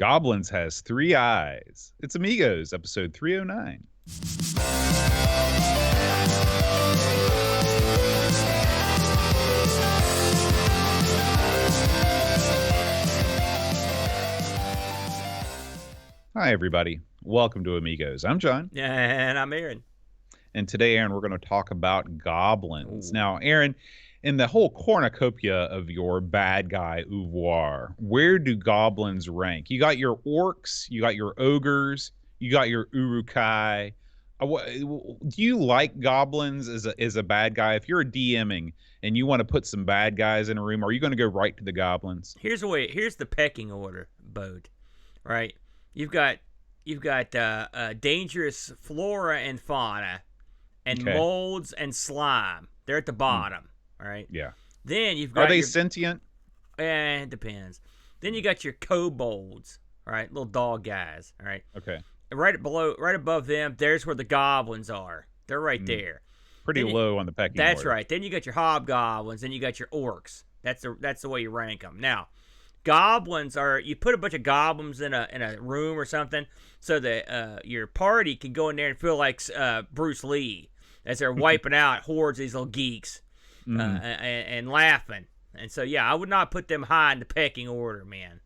Gobliiins has 3 eyes. It's Amigos, episode 309. Hi, everybody. Welcome to Amigos. I'm John. And I'm Aaron. And today, Aaron, we're going to talk about Gobliiins. Ooh. Now, Aaron, in the whole cornucopia of your bad guy oeuvre, where do Gobliiins rank? You got your orcs, you got your ogres, you got your urukai. Do you like Gobliiins as a bad guy? If you're DMing and you want to put some bad guys in a room, are you going to go right to the Gobliiins? Here's the pecking order, Bode. Right? You've got dangerous flora and fauna, and molds and slime. They're at the bottom. All right. Yeah. Then you've got. Are they sentient? It depends. Then you got your kobolds. All right, little dog guys. All right. Okay. And right above them, there's where the goblins are. They're right there. Pretty low on the pecking order. That's right. Then you got your hobgoblins. Then you got your orcs. That's the way you rank them. Now, goblins are, you put a bunch of goblins in a room or something, so that your party can go in there and feel like Bruce Lee as they're wiping out hordes of these little geeks. And laughing. And so, yeah, I would not put them high in the pecking order, man.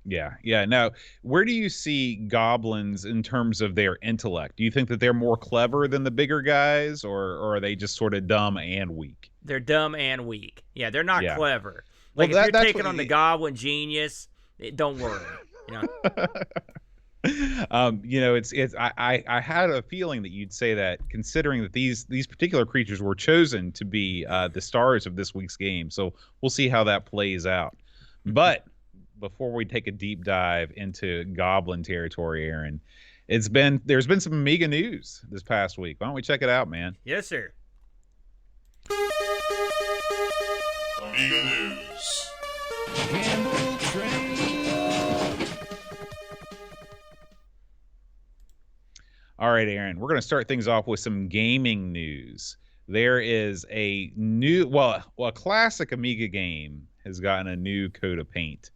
Yeah. Now, where do you see Gobliiins in terms of their intellect? Do you think that they're more clever than the bigger guys, or are they just sort of dumb and weak? They're dumb and weak. Yeah, they're not clever. Like, well, if you're taking on the Goblin genius, don't worry. I had a feeling that you'd say that, considering that these particular creatures were chosen to be the stars of this week's game. So we'll see how that plays out. But before we take a deep dive into Goblin territory, Aaron, there's been some Amiga news this past week. Why don't we check it out, man? Yes, sir. Amiga news. All right, Aaron, we're going to start things off with some gaming news. There is a a classic Amiga game has gotten a new coat of paint.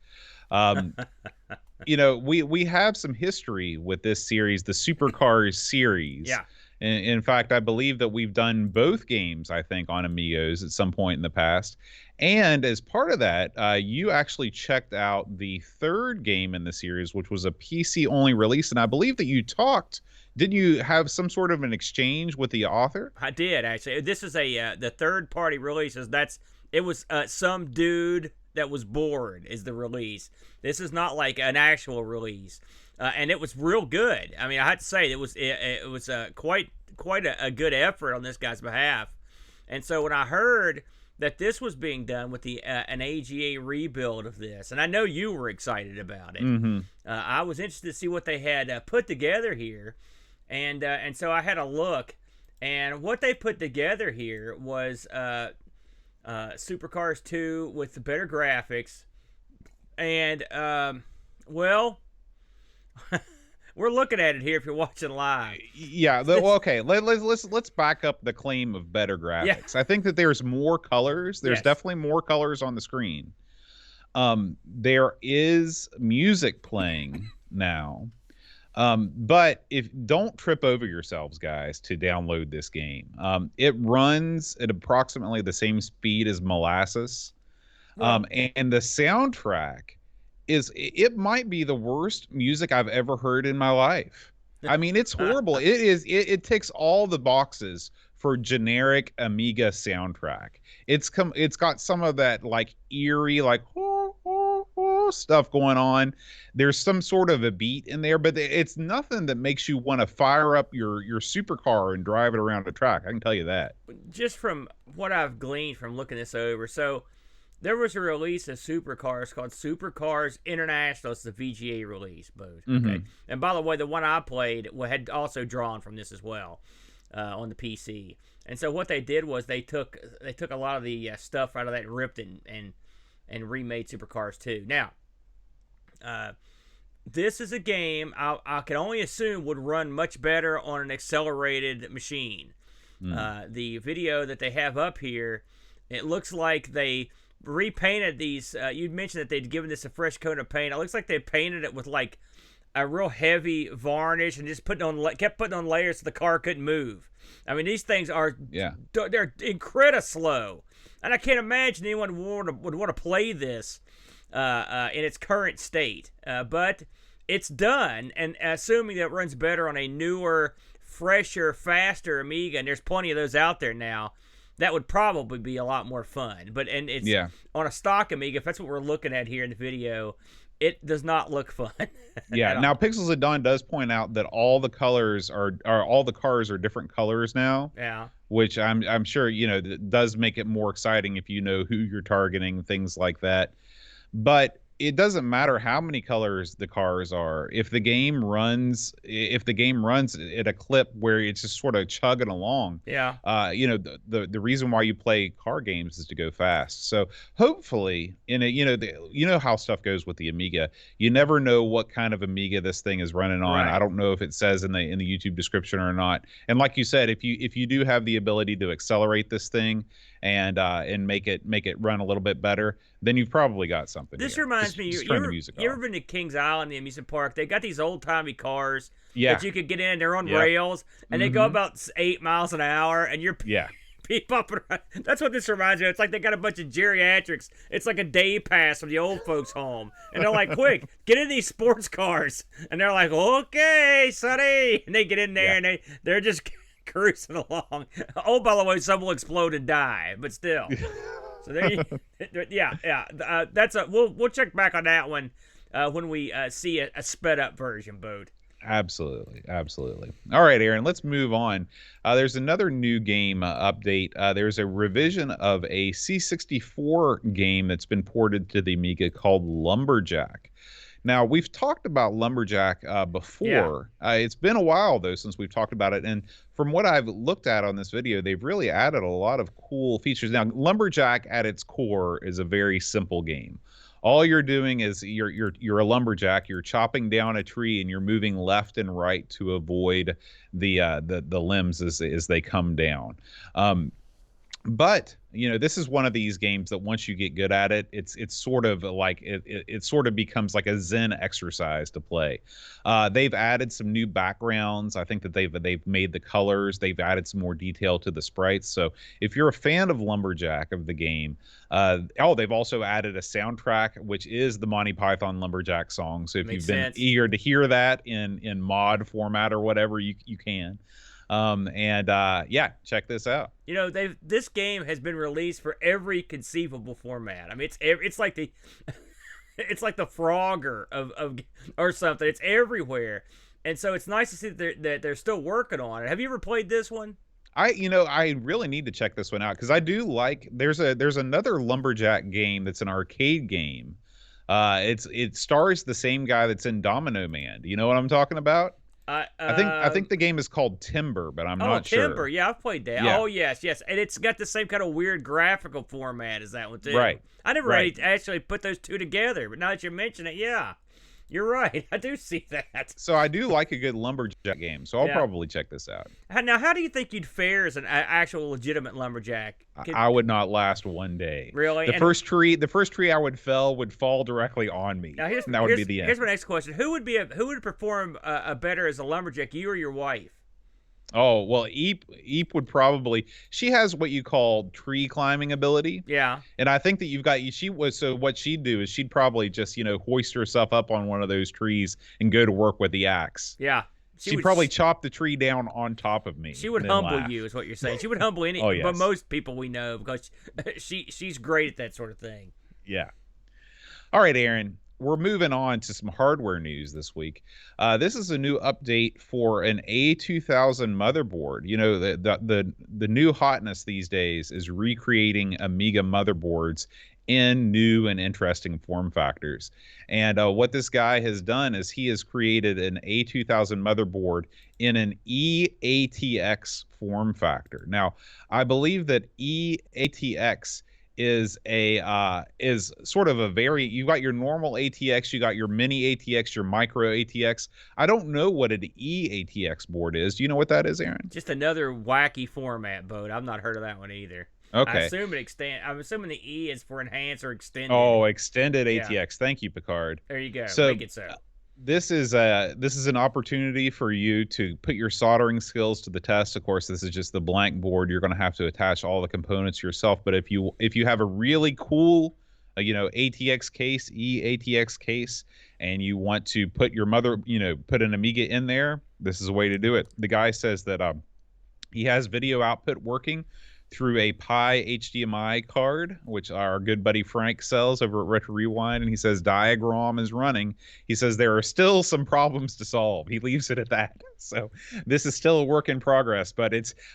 We have some history with this series, the Supercars series. Yeah. In fact, I believe that we've done both games, I think, on Amigos at some point in the past. And as part of that, you actually checked out the third game in the series, which was a PC-only release. And I believe that you talked. Did you have some sort of an exchange with the author? I did, actually. This is the third-party release. It was some dude that was bored is the release. This is not like an actual release. And it was real good. I mean, I had to say, it was quite a good effort on this guy's behalf. And so when I heard that this was being done with an AGA rebuild of this, and I know you were excited about it, I was interested to see what they had put together here. And so I had a look, and what they put together here was Supercars 2 with the better graphics, and we're looking at it here if you're watching live. Yeah. Okay. Let's back up the claim of better graphics. Yeah. I think that there's more colors. There's definitely more colors on the screen. There is music playing now. But don't trip over yourselves, guys, to download this game. It runs at approximately the same speed as Molasses. And the soundtrack it might be the worst music I've ever heard in my life. I mean, it's horrible. It ticks all the boxes for generic Amiga soundtrack. It's got some of that like eerie, like stuff going on. There's some sort of a beat in there, but it's nothing that makes you want to fire up your supercar and drive it around a track. I can tell you that. Just from what I've gleaned from looking this over, so there was a release of Supercars called Supercars International. It's the VGA release, Bode. Okay. And by the way, the one I played had also drawn from this as well on the PC. And so what they did was they took a lot of the stuff out of that, ripped and remade Supercars 2. Now, this is a game I can only assume would run much better on an accelerated machine. The video that they have up here, it looks like they repainted these. You mentioned that they'd given this a fresh coat of paint. It looks like they painted it with like a real heavy varnish and just kept putting on layers so the car couldn't move. I mean, these things are they're incredible slow, and I can't imagine anyone would want to play this in its current state. But it's done, and assuming that it runs better on a newer, fresher, faster Amiga, and there's plenty of those out there now, that would probably be a lot more fun. But it's on a stock Amiga, if that's what we're looking at here in the video, it does not look fun. Yeah. Now, Pixels of Dawn does point out that all the colors are all the cars are different colors now. Yeah. Which I'm sure does make it more exciting if you know who you're targeting, things like that. But it doesn't matter how many colors the cars are. If the game runs at a clip where it's just sort of chugging along, the reason why you play car games is to go fast. So hopefully, how stuff goes with the Amiga. You never know what kind of Amiga this thing is running on. Right. I don't know if it says in the YouTube description or not. And like you said, if you do have the ability to accelerate this thing and make it run a little bit better, then you've probably got something. This here. reminds me, you ever been to Kings Island, the amusement park? They got these old-timey cars that you could get in. They're on rails, and they go about 8 miles an hour, and you're peep up and around. That's what this reminds me of. It's like they got a bunch of geriatrics. It's like a day pass from the old folks' home. And they're like, quick, get in these sports cars. And they're like, okay, sonny. And they get in there, and they're just cruising along. Oh, by the way, some will explode and die, but still. So there you, that's we'll check back on that one when we see a sped up version, Bode. Absolutely. All right, Aaron, let's move on. There's another new game update. There's a revision of a C64 game that's been ported to the Amiga called Lumberjack. Now, we've talked about Lumberjack before. Yeah. It's been a while, though, since we've talked about it. And from what I've looked at on this video, they've really added a lot of cool features. Now, Lumberjack at its core is a very simple game. All you're doing is you're a lumberjack. You're chopping down a tree and you're moving left and right to avoid the limbs as they come down. But this is one of these games that once you get good at it, it's sort of like it sort of becomes like a Zen exercise to play. They've added some new backgrounds. I think that they've made the colors. They've added some more detail to the sprites. So if you're a fan of Lumberjack of the game, they've also added a soundtrack, which is the Monty Python Lumberjack song. So if you've been eager to hear that in mod format or whatever, you can. Check this out. This game has been released for every conceivable format. I mean, it's like the it's like the Frogger or something. It's everywhere, and so it's nice to see that they're still working on it. Have you ever played this one? I really need to check this one out because I do like. There's another Lumberjack game that's an arcade game. It stars the same guy that's in Domino Man. Do you know what I'm talking about? I think the game is called Timber, but I'm not sure. Timber, yeah, I've played that. Yeah. Oh, yes, and it's got the same kind of weird graphical format as that one too. Right. I never actually put those two together, but now that you mention it, yeah, you're right. I do see that. So I do like a good Lumberjack game, so I'll probably check this out. Now, how do you think you'd fare as an actual legitimate Lumberjack? I would not last one day. Really? The first tree I would fell would fall directly on me. Now that would be the end. Here's my next question: Who would perform better as a lumberjack, you or your wife? Oh, well, Eep would probably. She has what you call tree climbing ability. Yeah. And I think that what she'd do is she'd probably just hoist herself up on one of those trees and go to work with the axe. Yeah. She'd probably chop the tree down on top of me. She would humble you, is what you're saying. She would humble but most people we know because she's great at that sort of thing. Yeah. All right, Aaron. We're moving on to some hardware news this week. This is a new update for an A2000 motherboard. The new hotness these days is recreating Amiga motherboards in new and interesting form factors. And what this guy has done is he has created an A2000 motherboard in an eATX form factor. Now, I believe that eATX is sort of you got your normal ATX, you got your mini ATX, your micro ATX. I don't know what an eATX board is. Do you know what that is, Aaron? Just another wacky format, Bode. I've not heard of that one either. Okay. I'm assuming the E is for enhance or extended. Oh, extended Yeah. ATX. Thank you, Picard. There you go. So Make it so. this is an opportunity for you to put your soldering skills to the test. Of course, this is just the blank board. You're going to have to attach all the components yourself. But if you have a really cool, ATX case, ATX case, and you want to put your put an Amiga in there, this is a way to do it. The guy says that he has video output working through a Pi HDMI card, which our good buddy Frank sells over at Retro Rewind, and he says diagram is running. He says there are still some problems to solve. He leaves it at that. So this is still a work in progress, but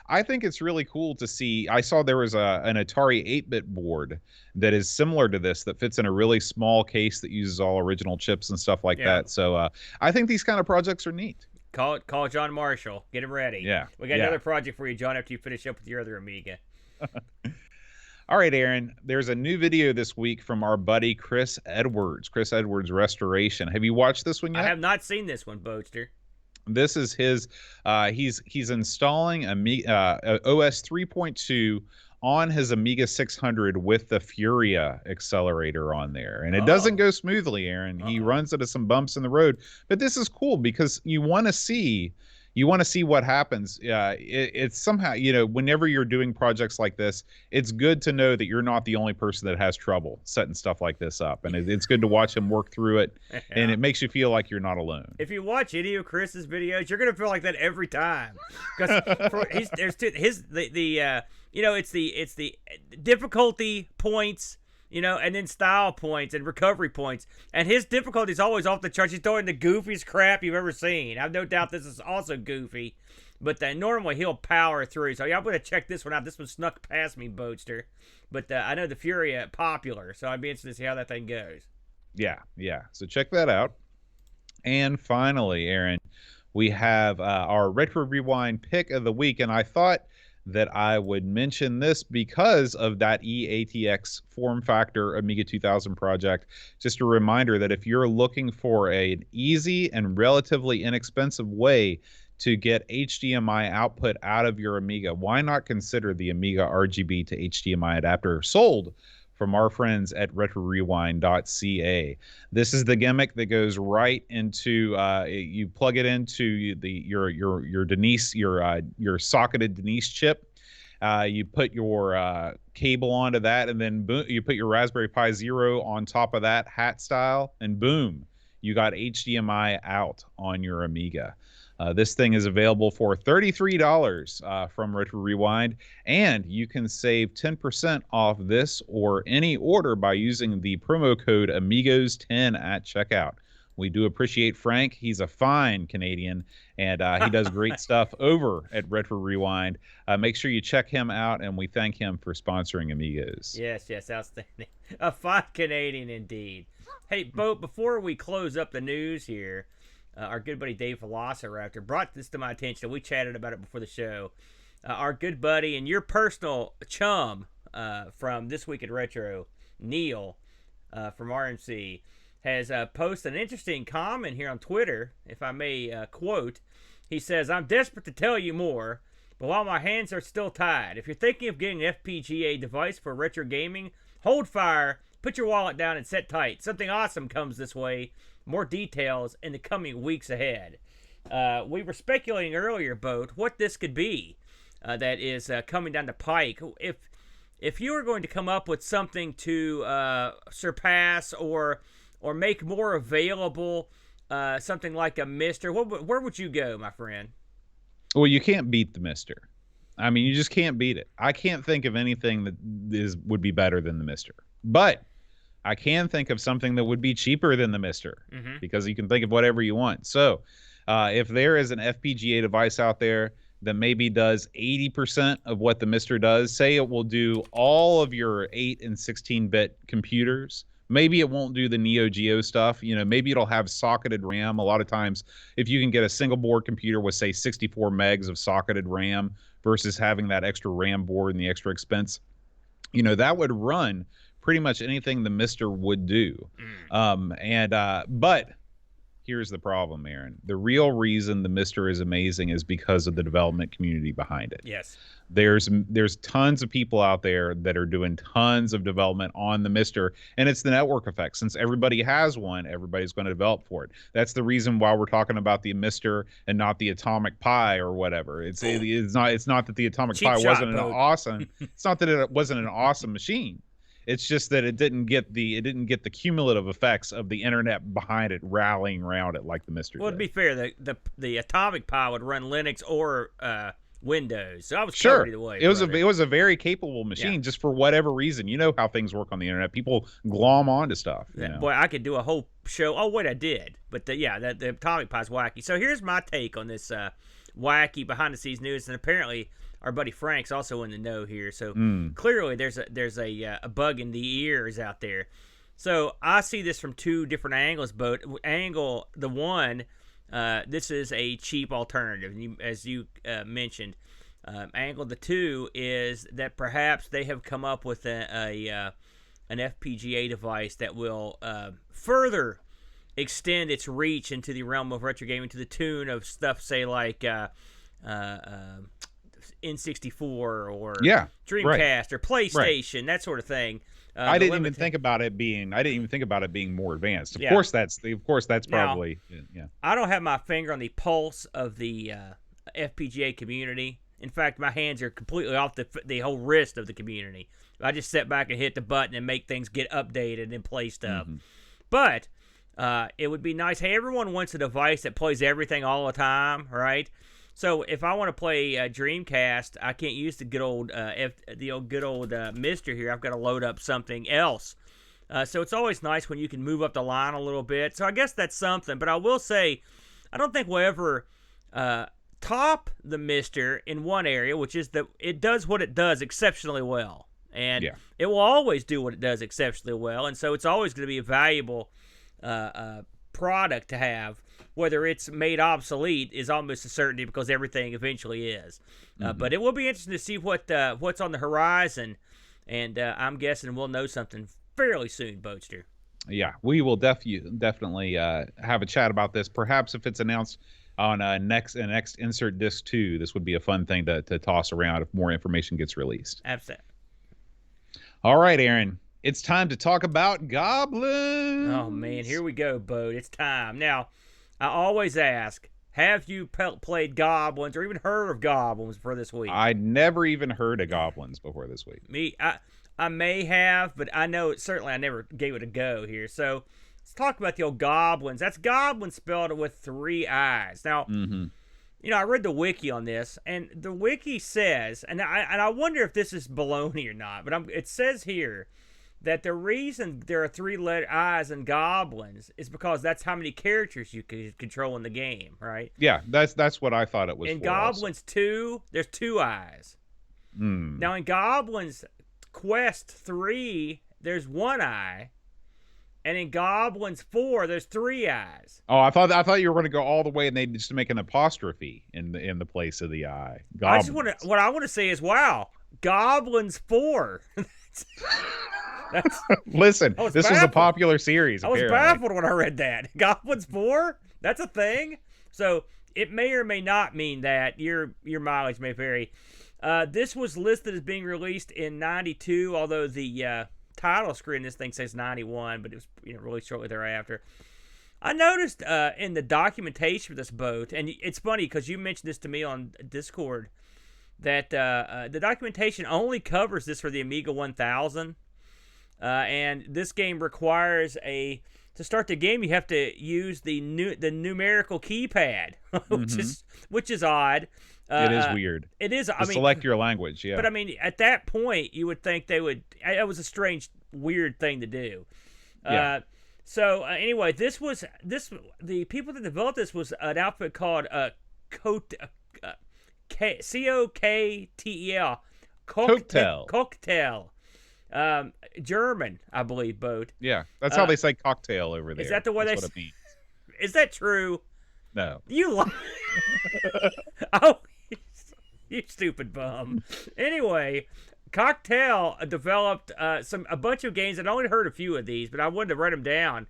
I think it's really cool to see. I saw there was an Atari 8-bit board that is similar to this that fits in a really small case that uses all original chips and stuff like that. So I think these kind of projects are neat. Call John Marshall. Get him ready. Yeah. We got another project for you, John, after you finish up with your other Amiga. All right, Aaron. There's a new video this week from our buddy Chris Edwards. Chris Edwards Restoration. Have you watched this one yet? I have not seen this one, Boatster. This is his. He's installing OS 3.2 on his Amiga 600 with the Furia accelerator on there. And it doesn't go smoothly, Aaron. He runs into some bumps in the road. But this is cool because you want to see what happens. It's somehow, whenever you're doing projects like this, it's good to know that you're not the only person that has trouble setting stuff like this up. And it's good to watch him work through it. And it makes you feel like you're not alone. If you watch any of Chris's videos, you're going to feel like that every time. Because it's the difficulty points, and then style points and recovery points. And his difficulty is always off the charts. He's throwing the goofiest crap you've ever seen. I have no doubt this is also goofy, but normally he'll power through. So I'm going to check this one out. This one snuck past me, Boatster. But I know the Furia popular, so I'd be interested to see how that thing goes. Yeah. So check that out. And finally, Aaron, we have our Retro Rewind pick of the week. And I thought that I would mention this because of that eATX form factor Amiga 2000 project. Just a reminder that if you're looking for an easy and relatively inexpensive way to get HDMI output out of your Amiga, why not consider the Amiga RGB to HDMI adapter sold from our friends at RetroRewind.ca. This is the gimmick that goes right into you plug it into your Denise your socketed Denise chip. You put your cable onto that, and then boom, you put your Raspberry Pi Zero on top of that hat style, and boom, you got HDMI out on your Amiga. This thing is available for $33 from Retro Rewind, and you can save 10% off this or any order by using the promo code Amigos10 at checkout. We do appreciate Frank. He's a fine Canadian, and he does great stuff over at Retro Rewind. Make sure you check him out, and we thank him for sponsoring Amigos. Yes, outstanding. A fine Canadian indeed. Hey, Bo, before we close up the news here, our good buddy Dave Velociraptor brought this to my attention. We chatted about it before the show. Our good buddy and your personal chum from This Week at Retro, Neil from RMC, has posted an interesting comment here on Twitter, if I may quote. He says, "I'm desperate to tell you more, but while my hands are still tied, if you're thinking of getting an FPGA device for retro gaming, hold fire, put your wallet down, and sit tight. Something awesome comes this way. More details in the coming weeks ahead." We were speculating earlier, Boat, what this could be that is coming down the pike. If you were going to come up with something to surpass or make more available something like a Mister, where would you go, my friend? Well, you can't beat the Mister. I mean, you just can't beat it. I can't think of anything that would be better than the Mister. But I can think of something that would be cheaper than the Mister, because you can think of whatever you want. So if there is an FPGA device out there that maybe does 80% of what the Mister does, say it will do all of your 8 and 16-bit computers. Maybe it won't do the Neo Geo stuff. Maybe it'll have socketed RAM. A lot of times, if you can get a single board computer with, say, 64 megs of socketed RAM versus having that extra RAM board and the extra expense, that would run pretty much anything the Mister would do. But Here's the problem, Aaron. The real reason the Mister is amazing is because of the development community behind it. Yes. There's tons of people out there that are doing tons of development on the Mister, and it's the network effect. Since everybody has one, everybody's going to develop for it. That's the reason why we're talking about the Mister and not the Atomic Pi or whatever. It's not that the Atomic Pi wasn't an awesome. It's not that it wasn't an awesome machine. It's just that it didn't get the cumulative effects of the internet behind it rallying around it like the Mister. Well, to be fair, the Atomic Pi would run Linux or Windows, so I was sure either way. It was a very capable machine. Just for whatever reason, you know how things work on the internet. People glom onto stuff. You know? Boy, I could do a whole show. Oh wait, I did. But the Atomic Pi is wacky. So here's my take on this wacky behind the scenes news, and apparently our buddy Frank's also in the know here. So clearly there's a bug in the ears out there. So I see this from two different angles. But angle the one. This is a cheap alternative, as you mentioned. Angle the two is that perhaps they have come up with an FPGA device that will further extend its reach into the realm of retro gaming to the tune of stuff, say like N64 or Dreamcast or PlayStation, that sort of thing. I didn't even think about it being more advanced. Of course that's probably now, I don't have my finger on the pulse of the FPGA community. In fact, my hands are completely off the whole wrist of the community. I just sit back and hit the button and make things get updated and play stuff. But it would be nice. Hey, everyone wants a device that plays everything all the time, right? So if I want to play Dreamcast, I can't use the good old Mister here. I've got to load up something else. So it's always nice when you can move up the line a little bit. So I guess that's something. But I will say, I don't think we'll ever top the Mister in one area, which is that it does what it does exceptionally well. And it will always do what it does exceptionally well. And so it's always going to be a valuable product to have. Whether it's made obsolete is almost a certainty because everything eventually is. But it will be interesting to see what's on the horizon, and I'm guessing we'll know something fairly soon, Boatster. Yeah, we will definitely have a chat about this. Perhaps if it's announced on next Insert Disc 2, this would be a fun thing to toss around if more information gets released. Absolutely. All right, Aaron. It's time to talk about Gobliiins. Oh, man. Here we go, Boat. It's time. Now, I always ask, have you played Gobliiins or even heard of Gobliiins for this week? I'd never even heard of Gobliiins before this week. I may have, but I know certainly I never gave it a go here. So let's talk about the old Gobliiins. That's Goblin spelled with 3 I's. Now, I read the wiki on this, and the wiki says, and I wonder if this is baloney or not, but it says here that the reason there are 3 I's in Gobliiins is because that's how many characters you can control in the game, right? Yeah, that's what I thought it was. In for Gobliiins 2, there's 2 I's. Now in Gobliiins Quest 3, there's 1 I, and in Gobliiins 4, there's 3 I's. Oh, I thought you were going to go all the way and they just make an apostrophe in the place of the I. What I want to say is, wow, Gobliiins 4. Listen, this was a popular series. I was baffled when I read that. Gobliiins 4? That's a thing? So it may or may not mean that. Your mileage may vary. This was listed as being released in 92, although the title screen this thing says 91, but it was released shortly thereafter. I noticed in the documentation for this boat, and it's funny because you mentioned this to me on Discord, that the documentation only covers this for the Amiga 1000. And this game requires to start the game, you have to use the numerical keypad, which is odd. It is weird. It is. Select your language, yeah. But at that point, you would think they would. It was a strange, weird thing to do. Yeah. Anyway, the people that developed this was an outfit called Coktel. Coktel. German, I believe, Boat. Yeah, that's how they say cocktail over there. Is that the way that's what it means? Is that true? No. You lie. Oh, you stupid bum. Anyway, Coktel developed a bunch of games, and I only heard a few of these, but I wanted to write them down,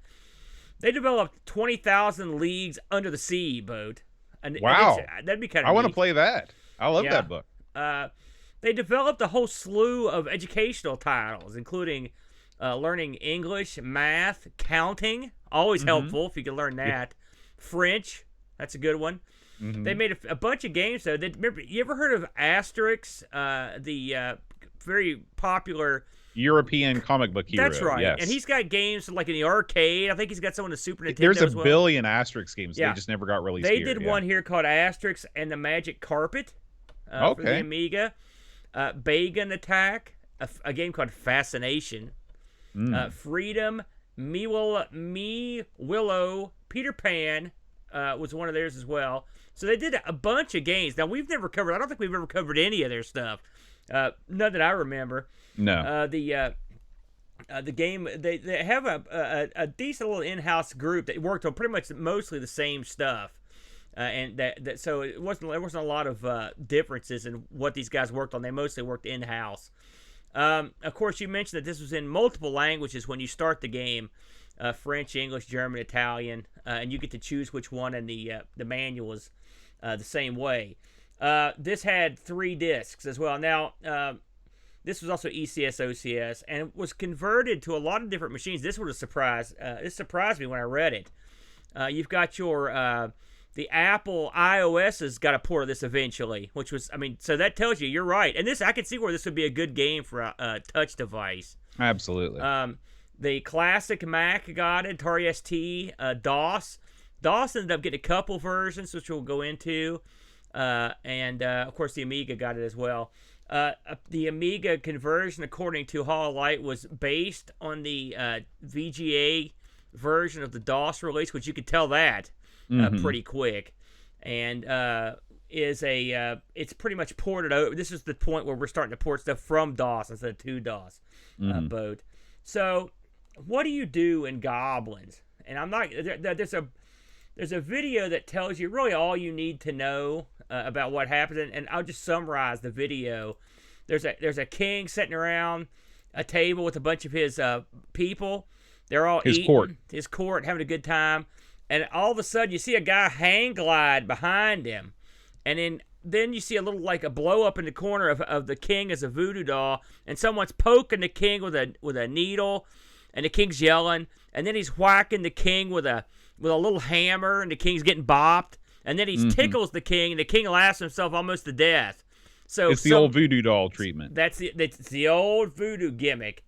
They developed 20,000 Leagues Under the Sea, Boat. And wow. That'd be kind of I want to play that. I love that book. They developed a whole slew of educational titles, including learning English, math, counting. Always helpful if you can learn that. Yeah. French. That's a good one. They made a bunch of games, though. Remember, you ever heard of Asterix, the very popular European comic book hero? That's right. Yes. And he's got games like in the arcade. I think he's got some on the Super Nintendo There's as well. billion Asterix games. They just never got released They here. did one here called Asterix and the Magic Carpet for the Amiga. Bagan Attack, a game called Fascination. Freedom, Me Willow, Peter Pan was one of theirs as well. So they did a bunch of games. Now, we've never covered, I don't think we've ever covered any of their stuff. None that I remember. No. The game, they have a decent little in-house group that worked on pretty much mostly the same stuff. And so there wasn't a lot of differences in what these guys worked on. They mostly worked in-house. Of course, you mentioned that this was in multiple languages when you start the game. French, English, German, Italian, and you get to choose which one, and the manual is the same way. This had 3 discs as well. Now, this was also ECS, OCS, and it was converted to a lot of different machines. This would have surprised. This surprised me when I read it. You've got your the Apple iOS has got a port of this eventually, which was, I mean, so that tells you you're right. And this, I can see where this would be a good game for a touch device. Absolutely. The classic Mac got it, Atari ST, DOS. DOS ended up getting a couple versions, which we'll go into. And of course, the Amiga got it as well. The Amiga conversion, according to Hall of Light, was based on the VGA version of the DOS release, which you could tell that pretty quick. And it's pretty much ported over. This is the point where we're starting to port stuff from DOS instead of to DOS boat. So, what do you do in Gobliiins? And I'm not. There's a video that tells you really all you need to know about what happened, and I'll just summarize the video. There's a king sitting around a table with a bunch of his people. They're all eating his court, having a good time, and all of a sudden you see a guy hang glide behind him, and then you see a little like a blow up in the corner of the king as a voodoo doll, and someone's poking the king with a needle, and the king's yelling, and then he's whacking the king with a little hammer, and the king's getting bopped, and then he tickles the king, and the king laughs himself almost to death. So it's the old voodoo doll treatment. That's the old voodoo gimmick,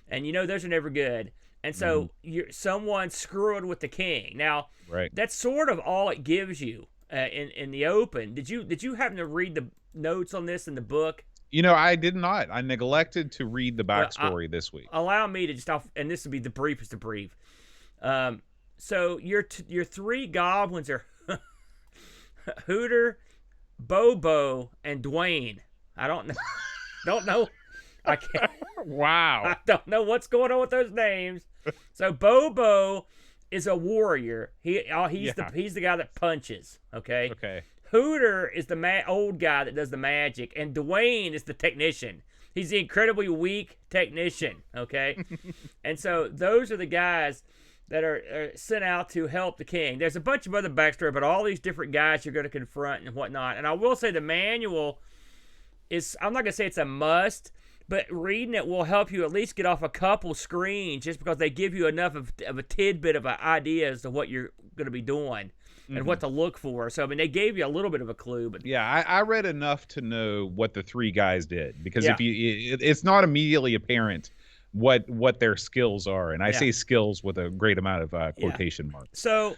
and those are never good. And so someone's screwing with the king. Now, that's sort of all it gives you in the open. Did you happen to read the notes on this in the book? I did not. I neglected to read the backstory this week. Allow me to just and this would be the briefest of brief. So your 3 goblins are Hooter, Bobo, and Dwayne. I don't know. I can't. Wow. I don't know what's going on with those names. So Bobo is a warrior. He's the guy that punches. Okay. Okay. Hooter is the old guy that does the magic, and Dwayne is the technician. He's the incredibly weak technician. Okay. And so those are the guys that are sent out to help the king. There's a bunch of other backstory, but all these different guys you're going to confront and whatnot. And I will say the manual is, I'm not going to say it's a must, but reading it will help you at least get off a couple screens just because they give you enough of a tidbit of an idea as to what you're going to be doing and what to look for. So, I mean, they gave you a little bit of a clue. But yeah, I read enough to know what the 3 guys did because it's not immediately apparent what their skills are, and I say skills with a great amount of quotation marks. So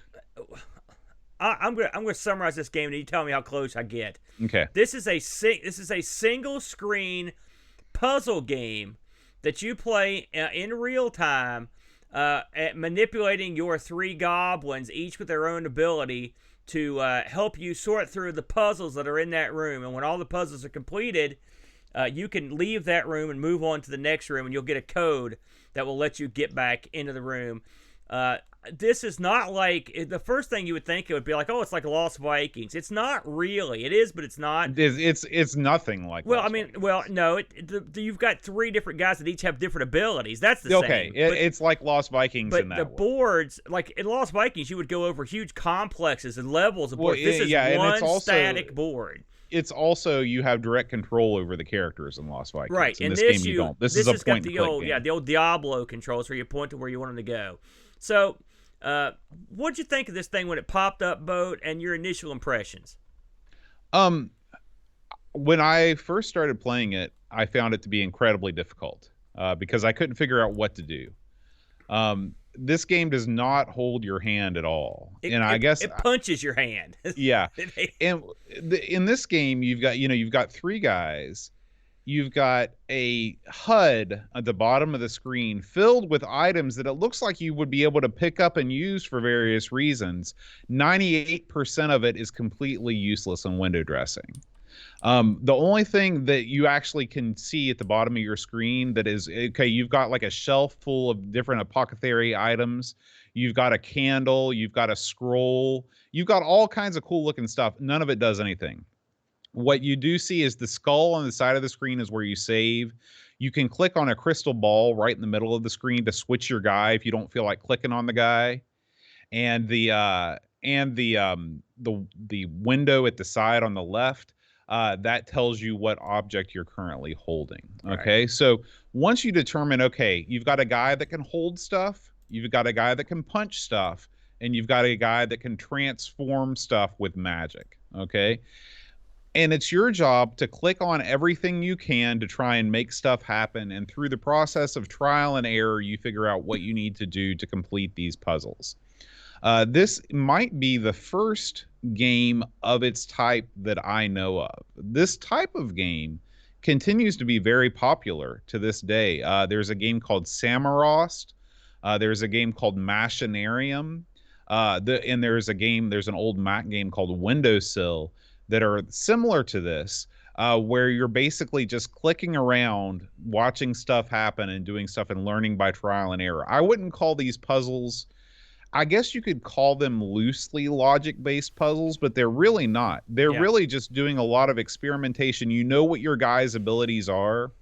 I'm gonna summarize this game, and you tell me how close I get. Okay. This is a single screen puzzle game that you play in real time, at manipulating your 3 goblins, each with their own ability to help you sort through the puzzles that are in that room. And when all the puzzles are completed, you can leave that room and move on to the next room, and you'll get a code that will let you get back into the room. this is not like the first thing you would think it would be like, oh, it's like Lost Vikings. It's not really. It is, but it's not. It's nothing like. Well, Lost I mean, Vikings. well, no. You've got 3 different guys that each have different abilities. That's the okay. same. It's like Lost Vikings in that the way. boards, like in Lost Vikings, you would go over huge complexes and levels of boards. This is and one it's also, static board. It's also you have direct control over the characers in Lost Vikings. Right. In and this game you don't. This is a point and click game. the old Diablo controls where you point to where you want them to go. So, what'd you think of this thing when it popped up, Boat, and your initial impressions? When I first started playing it, I found it to be incredibly difficult because I couldn't figure out what to do. This game does not hold your hand at all, I guess it punches your hand. Yeah, and in this game, you've got 3 guys. You've got a HUD at the bottom of the screen filled with items that it looks like you would be able to pick up and use for various reasons. 98% of it is completely useless in window dressing. The only thing that you actually can see at the bottom of your screen that is, okay, you've got like a shelf full of different apothecary items. You've got a candle. You've got a scroll. You've got all kinds of cool looking stuff. None of it does anything. What you do see is the skull on the side of the screen is where you save. You can click on a crystal ball right in the middle of the screen to switch your guy if you don't feel like clicking on the guy. And the window at the side on the left, that tells you what object you're currently holding. Okay, right. So once you determine, okay, you've got a guy that can hold stuff, you've got a guy that can punch stuff, and you've got a guy that can transform stuff with magic. Okay. And it's your job to click on everything you can to try and make stuff happen. And through the process of trial and error, you figure out what you need to do to complete these puzzles. This might be the first game of its type that I know of. This type of game continues to be very popular to this day. There's a game called Samarost. There's a game called Machinarium. And there's an old Mac game called Windowsill that are similar to this, where you're basically just clicking around, watching stuff happen and doing stuff and learning by trial and error. I wouldn't call these puzzles, I guess you could call them loosely logic-based puzzles, but they're really not. They're really just doing a lot of experimentation. You know what your guy's abilities are,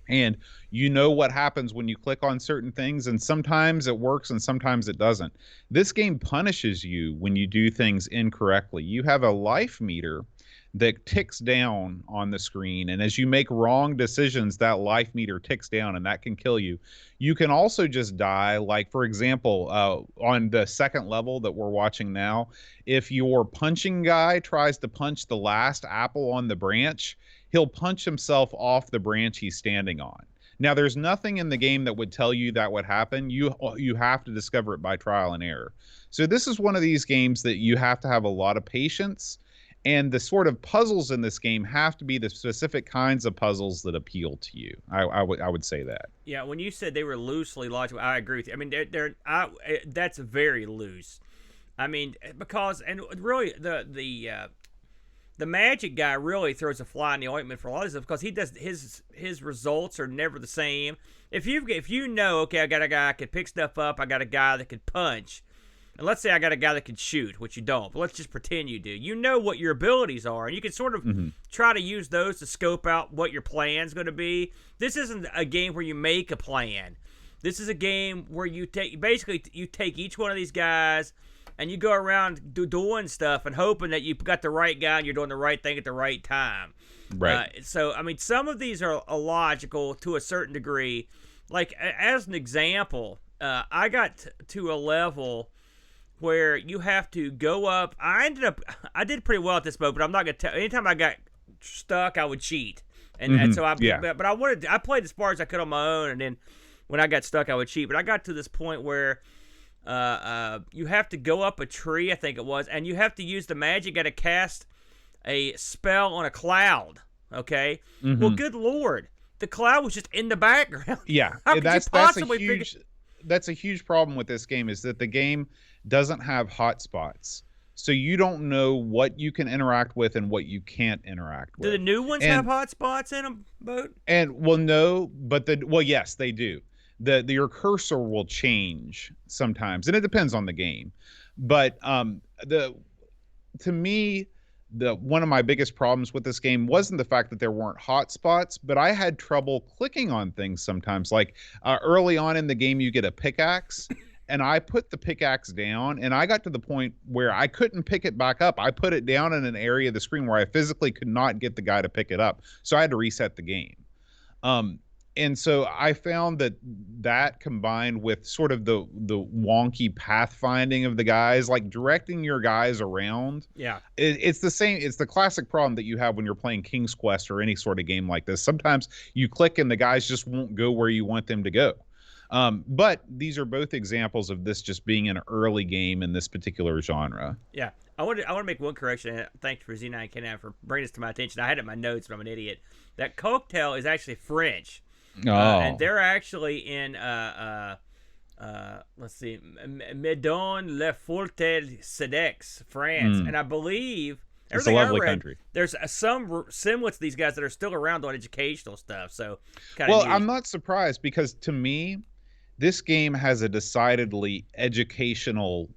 and you know what happens when you click on certain things, and sometimes it works and sometimes it doesn't. This game punishes you when you do things incorrectly. You have a life meter that ticks down on the screen, and as you make wrong decisions, that life meter ticks down, and that can kill you. You can also just die, like, for example, on the second level that we're watching now, if your punching guy tries to punch the last apple on the branch, he'll punch himself off the branch he's standing on. Now, there's nothing in the game that would tell you that would happen. You have to discover it by trial and error. So this is one of these games that you have to have a lot of patience, and the sort of puzzles in this game have to be the specific kinds of puzzles that appeal to you. I would say that. Yeah, when you said they were loosely logical, I agree with you. I mean, that's very loose. I mean, because, and really the magic guy really throws a fly in the ointment for a lot of stuff, because he does his results are never the same. If you know, okay, I got a guy that could pick stuff up, I got a guy that could punch, and let's say I got a guy that could shoot, which you don't, but let's just pretend you do. You know what your abilities are, and you can sort of try to use those to scope out what your plan's going to be. This isn't a game where you make a plan. This is a game where you take each one of these guys and you go around doing stuff and hoping that you've got the right guy and you're doing the right thing at the right time. Right. So, I mean, some of these are illogical to a certain degree. Like, as an example, I got to a level where you have to go up. I did pretty well at this mode, but I'm not going to tell. Anytime I got stuck, I would cheat. And so but I played as far as I could on my own, and then when I got stuck, I would cheat. But I got to this point where you have to go up a tree, I think it was, and you have to use the magic guy to cast a spell on a cloud. Okay. Well, good Lord, the cloud was just in the background. Yeah, that's a huge problem with this game, is that the game doesn't have hotspots, so you don't know what you can interact with and what you can't interact with. Do the new ones have hotspots in them, Boat? And well, no, but yes, they do. your cursor will change sometimes, and it depends on the game. But to me, one of my biggest problems with this game wasn't the fact that there weren't hotspots, but I had trouble clicking on things sometimes. Like early on in the game, you get a pickaxe, and I put the pickaxe down, and I got to the point where I couldn't pick it back up. I put it down in an area of the screen where I physically could not get the guy to pick it up, so I had to reset the game. And so I found that combined with sort of the wonky pathfinding of the guys, like directing your guys around. Yeah. It's the same. It's the classic problem that you have when you're playing King's Quest or any sort of game like this. Sometimes you click and the guys just won't go where you want them to go. But these are both examples of this just being an early game in this particular genre. Yeah. I want to make one correction. Thanks for Z9K9 for bringing this to my attention. I had it in my notes, but I'm an idiot. That Coktel is actually French. And they're actually in let's see, Medon Le Fortel Cedex, France, and I believe it's a lovely country. There's some semblance to these guys that are still around on educational stuff. So, well, I'm not surprised, because to me, this game has a decidedly educational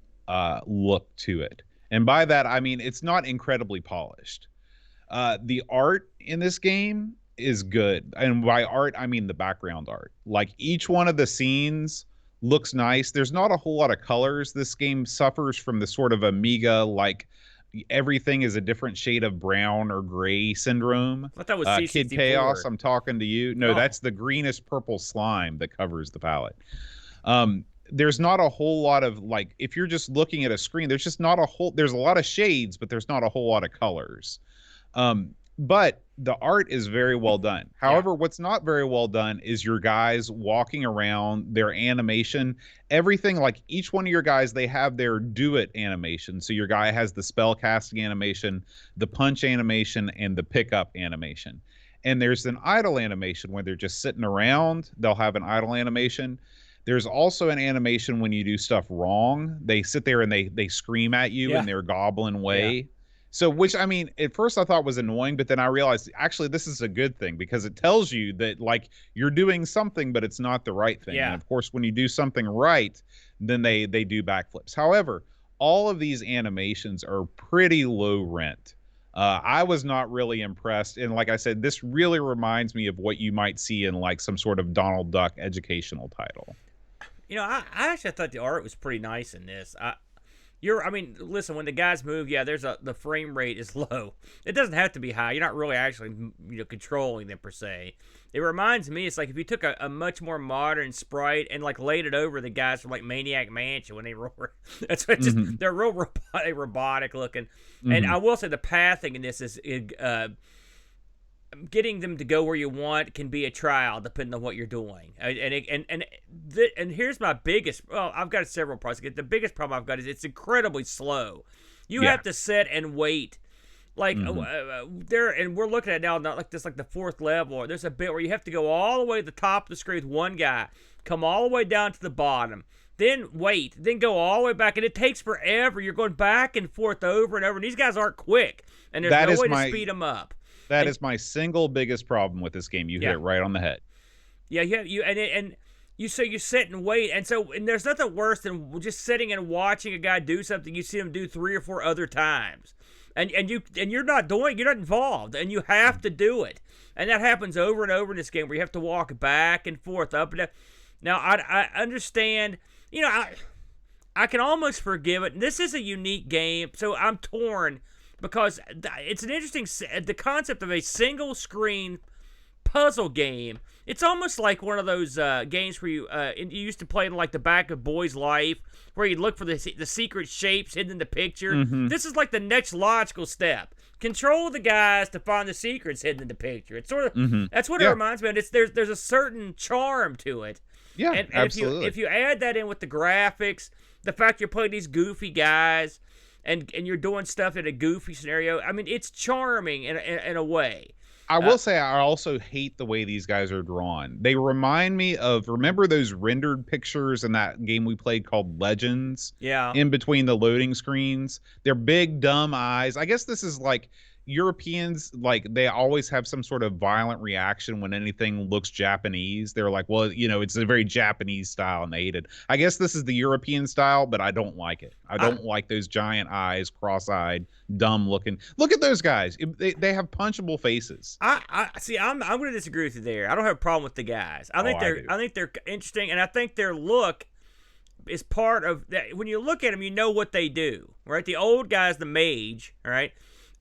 look to it, and by that I mean it's not incredibly polished. The art in this game is good, and by art I mean the background art. Like, each one of the scenes looks nice. There's not a whole lot of colors. This game suffers from the sort of Amiga, like everything is a different shade of brown or gray syndrome. I thought that was C64. Kid Chaos, I'm talking to you. No, that's the greenish purple slime that covers the palette. There's not a whole lot of, like, if you're just looking at a screen, there's just not a whole, there's a lot of shades, but there's not a whole lot of colors. But the art is very well done. However, what's not very well done is your guys walking around, their animation, everything. Like, each one of your guys, they have their do it animation. So your guy has the spell casting animation, the punch animation, and the pickup animation. And there's an idle animation when they're just sitting around. They'll have an idle animation. There's also an animation when you do stuff wrong. They sit there and they scream at you in their goblin way. Yeah. So, which, I mean, at first I thought was annoying, but then I realized, actually, this is a good thing, because it tells you that, like, you're doing something, but it's not the right thing. Yeah. And, of course, when you do something right, then they do backflips. However, all of these animations are pretty low rent. I was not really impressed. And like I said, this really reminds me of what you might see in, like, some sort of Donald Duck educational title. You know, I actually thought the art was pretty nice in this. I mean, listen, when the guys move, the frame rate is low. It doesn't have to be high. You're not really actually, controlling them per se. It reminds me, it's like if you took a much more modern sprite and, like, laid it over the guys from, like, Maniac Mansion when they roar. That's what they're real robotic looking. And I will say the pathing in this is getting them to go where you want can be a trial depending on what you're doing. And here's my biggest, well, I've got several problems. The biggest problem I've got is it's incredibly slow. You have to sit and wait. Like, there, and we're looking at it now, not like this, like the fourth level. There's a bit where you have to go all the way to the top of the screen with one guy, come all the way down to the bottom, then wait, then go all the way back, and it takes forever. You're going back and forth over and over, and these guys aren't quick, and there's no way to speed them up. That is my single biggest problem with this game. You hit it right on the head. Yeah, you sit and wait, and there's nothing worse than just sitting and watching a guy do something you see him do 3 or 4 other times, and you're not involved, and you have to do it, and that happens over and over in this game where you have to walk back and forth up and down. Now I understand, I can almost forgive it. This is a unique game, so I'm torn. Because it's an interesting, the concept of a single screen puzzle game. It's almost like one of those games where you used to play in, like, the back of Boy's Life, where you look for the secret shapes hidden in the picture. This is like the next logical step. Control the guys to find the secrets hidden in the picture. It's sort of that's what it reminds me of. There's a certain charm to it. Yeah, and absolutely. If you add that in with the graphics, the fact you're playing these goofy guys. And you're doing stuff in a goofy scenario. I mean, it's charming in a way. I will say I also hate the way these guys are drawn. They remind me of, remember those rendered pictures in that game we played called Legends? Yeah. In between the loading screens? They're big, dumb eyes. I guess this is like, Europeans, like, they always have some sort of violent reaction when anything looks Japanese. They're like, well, it's a very Japanese style, and they hate it. I guess this is the European style, but I don't like it. I don't like those giant eyes, cross-eyed, dumb looking. Look at those guys. They have punchable faces. I see. I'm going to disagree with you there. I don't have a problem with the guys. I think they're interesting, and I think their look is part of that. When you look at them, you know what they do, right? The old guy's the mage, right?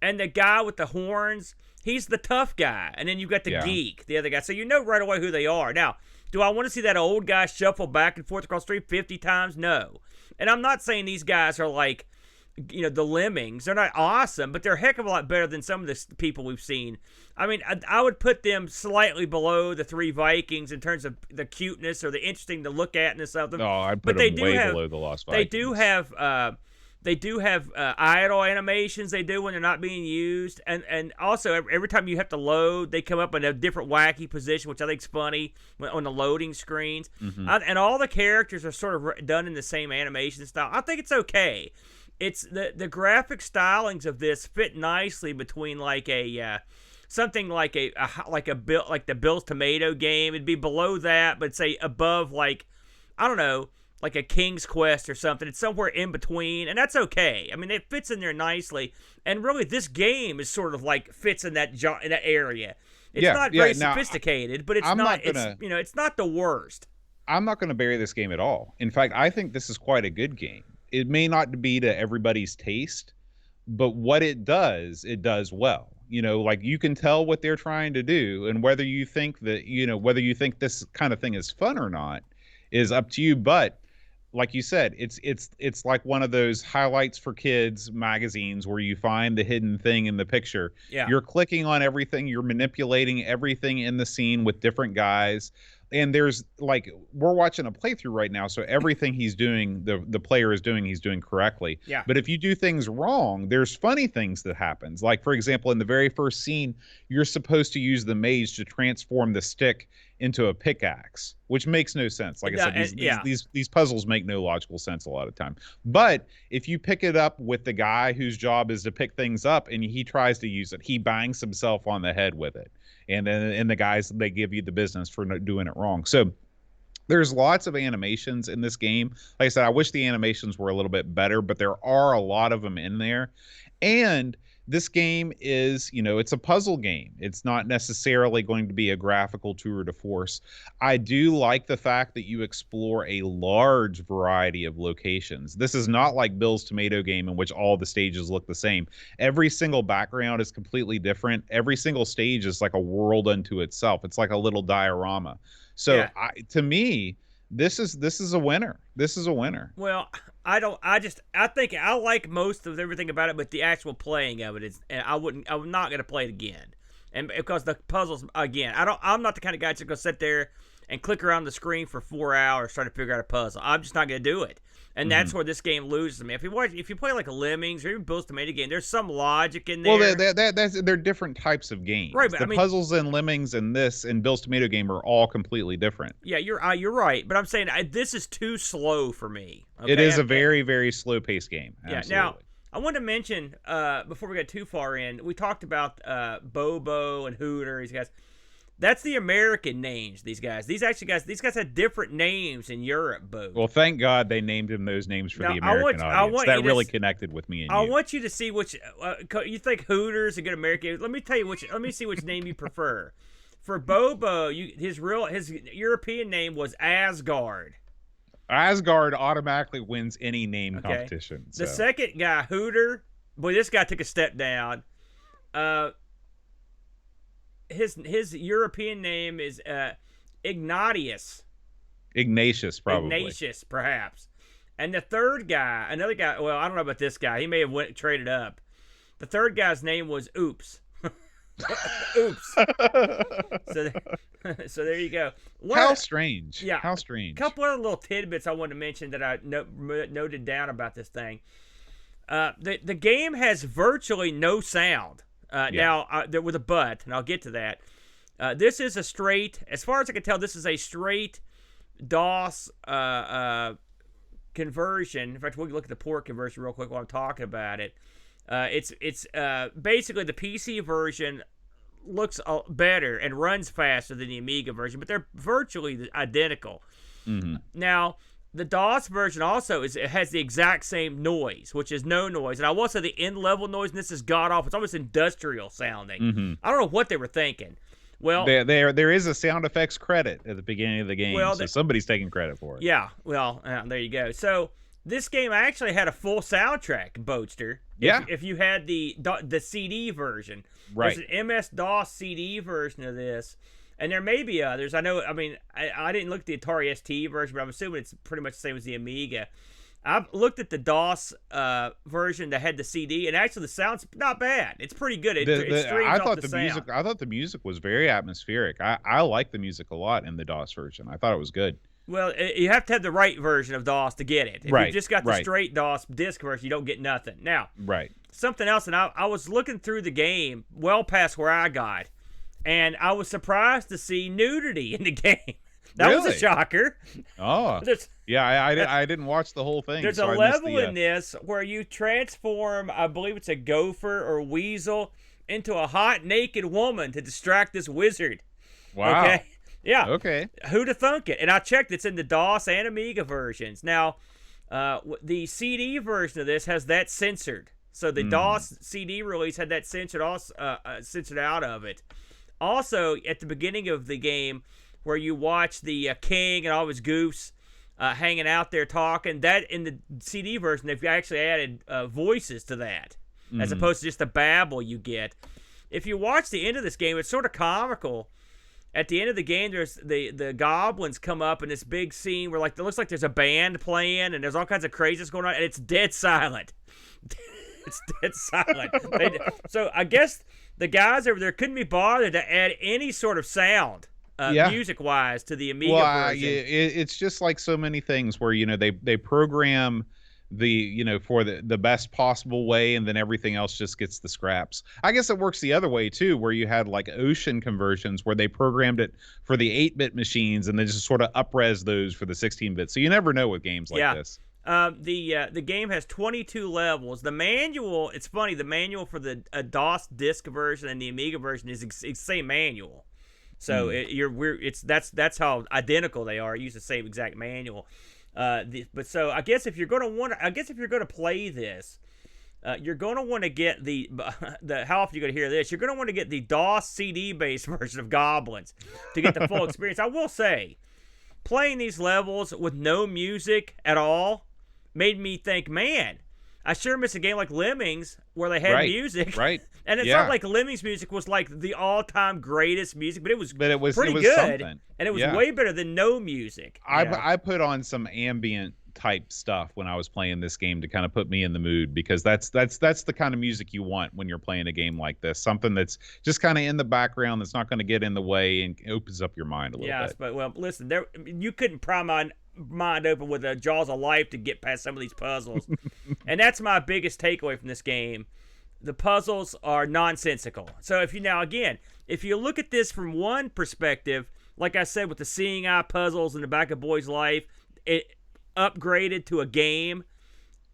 And the guy with the horns, he's the tough guy. And then you've got the geek, the other guy. So you know right away who they are. Now, do I want to see that old guy shuffle back and forth across the street 50 times? No. And I'm not saying these guys are like, the lemmings. They're not awesome, but they're a heck of a lot better than some of the people we've seen. I mean, I would put them slightly below the three Vikings in terms of the cuteness or the interesting to look atness of them. Oh, I'd put them way below the Lost Vikings. They do have idle animations they do when they're not being used. And also, every time you have to load, they come up in a different wacky position, which I think is funny on the loading screens. Mm-hmm. And all the characters are sort of done in the same animation style. I think it's okay. It's the graphic stylings of this fit nicely between like a something like the Bill's Tomato game. It'd be below that, but say above like, I don't know, like a King's Quest or something. It's somewhere in between, and that's okay. I mean, it fits in there nicely. And really, this game is sort of like fits in that area. It's not very sophisticated, but it's it's not the worst. I'm not going to bury this game at all. In fact, I think this is quite a good game. It may not be to everybody's taste, but what it does well. Like, you can tell what they're trying to do, and whether you think this kind of thing is fun or not is up to you. But like you said, it's like one of those highlights for kids magazines where you find the hidden thing in the picture. Yeah. You're clicking on everything, you're manipulating everything in the scene with different guys. And there's like, we're watching a playthrough right now, so everything he's doing, the player is doing, he's doing correctly. Yeah. But if you do things wrong, there's funny things that happens. Like, for example, in the very first scene, you're supposed to use the mage to transform the stick into a pickaxe, which makes no sense. Like I said, these puzzles make no logical sense a lot of time. But if you pick it up with the guy whose job is to pick things up and he tries to use it, he bangs himself on the head with it. And then the guys, they give you the business for doing it wrong. So there's lots of animations in this game. Like I said, I wish the animations were a little bit better, but there are a lot of them in there. And this game is, it's a puzzle game. It's not necessarily going to be a graphical tour de force. I do like the fact that you explore a large variety of locations. This is not like Bill's Tomato game in which all the stages look the same. Every single background is completely different. Every single stage is like a world unto itself. It's like a little diorama. So to me, this is a winner. This is a winner. Well, I think I like most of everything about it, but the actual playing of it is, and I'm not going to play it again. And because the puzzles, again, I'm not the kind of guy that's going to sit there and click around the screen for 4 hours trying to figure out a puzzle. I'm just not going to do it. And that's where this game loses me. If you play like a Lemmings or even Bill's Tomato game, there's some logic in there. Well, they're different types of games. Right, but the puzzles in Lemmings and this and Bill's Tomato game are all completely different. Yeah, you're right. But I'm saying this is too slow for me. Okay? It is a very, very slow-paced game. Absolutely. Yeah. Now, I want to mention before we get too far in, we talked about Bobo and Hooter. These guys. That's the American names, these guys. These guys had different names in Europe, Bo. Well, thank God they named him those names for the American audience. That really connected with me and you. I want you to see which you think Hooters a good American. Let me tell you which. Let me see which name you prefer. For Bobo, his European name was Asgard. Asgard automatically wins any name competition. So. The second guy, Hooter, boy, this guy took a step down. His European name is Ignatius. Ignatius, probably. Ignatius, perhaps. And the third guy, another guy, well, I don't know about this guy. He may have traded up. The third guy's name was Oops. Oops. So there you go. How strange. Yeah. How strange. A couple other little tidbits I wanted to mention that I noted down about this thing. The game has virtually no sound. Now, there with a but, and I'll get to that. This is a straight, as far as I can tell, this is a straight DOS conversion. In fact, we'll look at the port conversion real quick while I'm talking about it. It's basically the PC version looks better and runs faster than the Amiga version, but they're virtually identical. Mm-hmm. Now, the DOS version also it has the exact same noise, which is no noise. And I will say the end-level noise in this is god-awful. It's almost industrial sounding. Mm-hmm. I don't know what they were thinking. Well, there is a sound effects credit at the beginning of the game, so somebody's taking credit for it. Yeah, well, there you go. So this game actually had a full soundtrack, Boatster. Yeah. If you had the CD version. Right. There's an MS-DOS CD version of this. And there may be others. I didn't look at the Atari ST version, but I'm assuming it's pretty much the same as the Amiga. I've looked at the DOS version that had the CD, and actually the sound's not bad. It's pretty good. It streams off the sound. I thought the music was very atmospheric. I like the music a lot in the DOS version. I thought it was good. Well, you have to have the right version of DOS to get it. If you just got the straight DOS disc version, you don't get nothing. Now, something else, and I was looking through the game well past where I got, and I was surprised to see nudity in the game. That was a shocker. Oh, I didn't watch the whole thing. There's a level in this where you transform, I believe it's a gopher or weasel, into a hot naked woman to distract this wizard. Wow. Okay. Yeah. Okay. Who'd have thunk it? And I checked. It's in the DOS and Amiga versions. Now, the CD version of this has that censored. So the DOS CD release had that censored out of it. Also, at the beginning of the game, where you watch the king and all his goofs hanging out there talking, that in the CD version, they've actually added voices to that, as opposed to just the babble you get. If you watch the end of this game, it's sort of comical. At the end of the game, there's the goblins come up in this big scene where it looks like there's a band playing and there's all kinds of craziness going on, and it's dead silent. It's dead silent. So I guess the guys over there couldn't be bothered to add any sort of sound, music-wise, to the Amiga version. It's just like so many things where they program for the best possible way, and then everything else just gets the scraps. I guess it works the other way too, where you had like Ocean conversions where they programmed it for the 8-bit machines and then just sort of up-res those for the 16-bit. So you never know with games like this. The game has 22 levels. The manual, it's funny, the manual for the DOS disc version and the Amiga version is the same manual. So that's how identical they are. Use the same exact manual. But so I guess if you're going to play this, you're going to want to get the how often you're going to hear this? You're going to want to get the DOS CD based version of Gobliiins to get the full experience. I will say, playing these levels with no music at all made me think, man, I sure miss a game like Lemmings where they had music. Right. And it's not like Lemmings music was like the all-time greatest music, but it was pretty good. Something. And it was way better than no music. I put on some ambient type stuff when I was playing this game to kind of put me in the mood, because that's the kind of music you want when you're playing a game like this. Something that's just kind of in the background, that's not going to get in the way and opens up your mind a little bit. But well, listen, you couldn't pry my mind open with a Jaws of Life to get past some of these puzzles. And that's my biggest takeaway from this game. The puzzles are nonsensical. So if you look at this from one perspective, like I said with the seeing eye puzzles in the back of Boy's Life, it upgraded to a game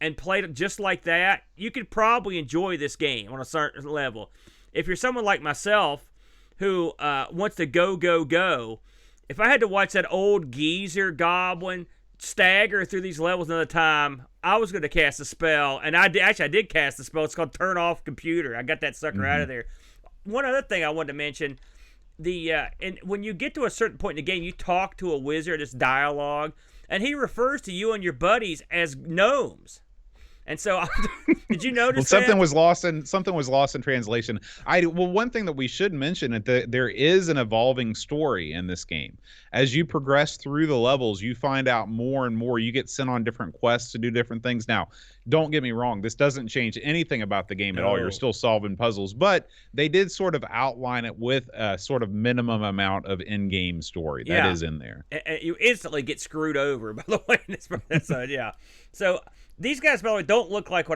and played it just like that, you could probably enjoy this game on a certain level. If you're someone like myself who wants to go, if I had to watch that old geezer goblin stagger through these levels another time, I was going to cast a spell, and I did cast a spell. It's called Turn Off Computer. I got that sucker out of there. One other thing I wanted to mention, and when you get to a certain point in the game, you talk to a wizard, this dialogue, and he refers to you and your buddies as gnomes. And so, did you notice something was lost in translation. One thing that we should mention is that there is an evolving story in this game. As you progress through the levels, you find out more and more. You get sent on different quests to do different things. Now, don't get me wrong, this doesn't change anything about the game at all. You're still solving puzzles, but they did sort of outline it with a sort of minimum amount of in-game story that is in there. And you instantly get screwed over, by the way, in this episode. So these guys, by the way, don't look like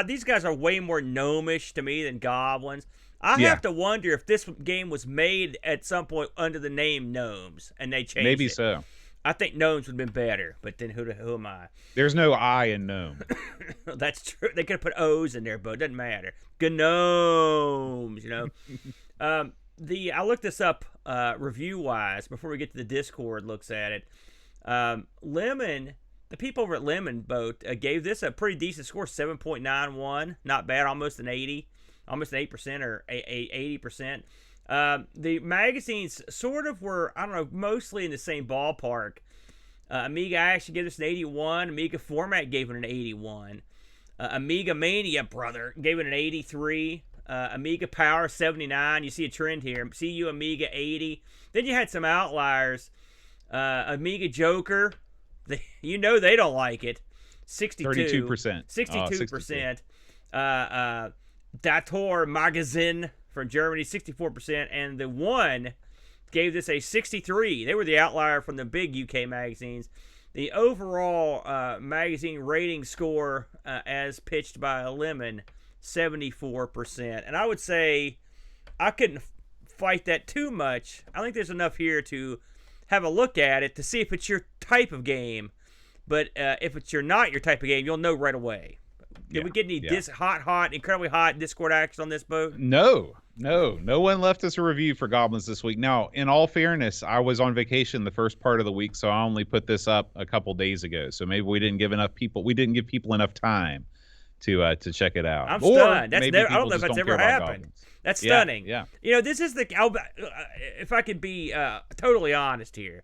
these guys are way more gnomish to me than goblins. I have to wonder if this game was made at some point under the name Gnomes, and they changed it. Maybe so. I think gnomes would have been better, but then who am I? There's no I in gnome. That's true. They could have put O's in there, but it doesn't matter. Gnomes, I looked this up review-wise before we get to the Discord looks at it. Lemon, the people over at Lemon Boat gave this a pretty decent score, 7.91. Not bad, almost an 80. Almost an 8% or 80%. The magazines sort of were, I don't know, mostly in the same ballpark. Amiga actually gave this an 81. Amiga Format gave it an 81. Amiga Mania, brother, gave it an 83. Amiga Power, 79. You see a trend here. CU Amiga, 80. Then you had some outliers. Amiga Joker, they don't like it. 62. 32%. 62%. Dator Magazin from Germany, 64%, and the One gave this a 63. They were the outlier from the big UK magazines. The overall magazine rating score, as pitched by Lemon, 74%. And I would say I couldn't fight that too much. I think there's enough here to have a look at it to see if it's your type of game. But if it's not your type of game, you'll know right away. Did we get any incredibly hot Discord action on this boat? No one left us a review for Gobliins this week. Now, in all fairness, I was on vacation the first part of the week, so I only put this up a couple days ago. So maybe we didn't give people enough time to check it out. I'm stunned. I don't know if that's ever happened. That's stunning. Yeah. This is if I could be totally honest here.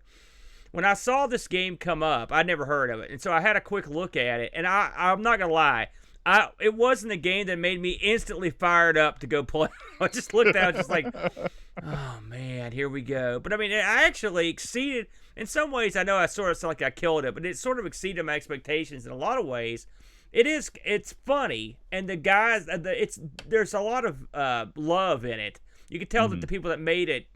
When I saw this game come up, I'd never heard of it, and so I had a quick look at it, and I'm not gonna lie. It wasn't a game that made me instantly fired up to go play. I just looked at it, just like, oh man, here we go. But I mean, I actually exceeded, in some ways, I know I sort of sound like I killed it, but it sort of exceeded my expectations in a lot of ways. It's funny, and the guys, there's a lot of love in it. You can tell that the people that made it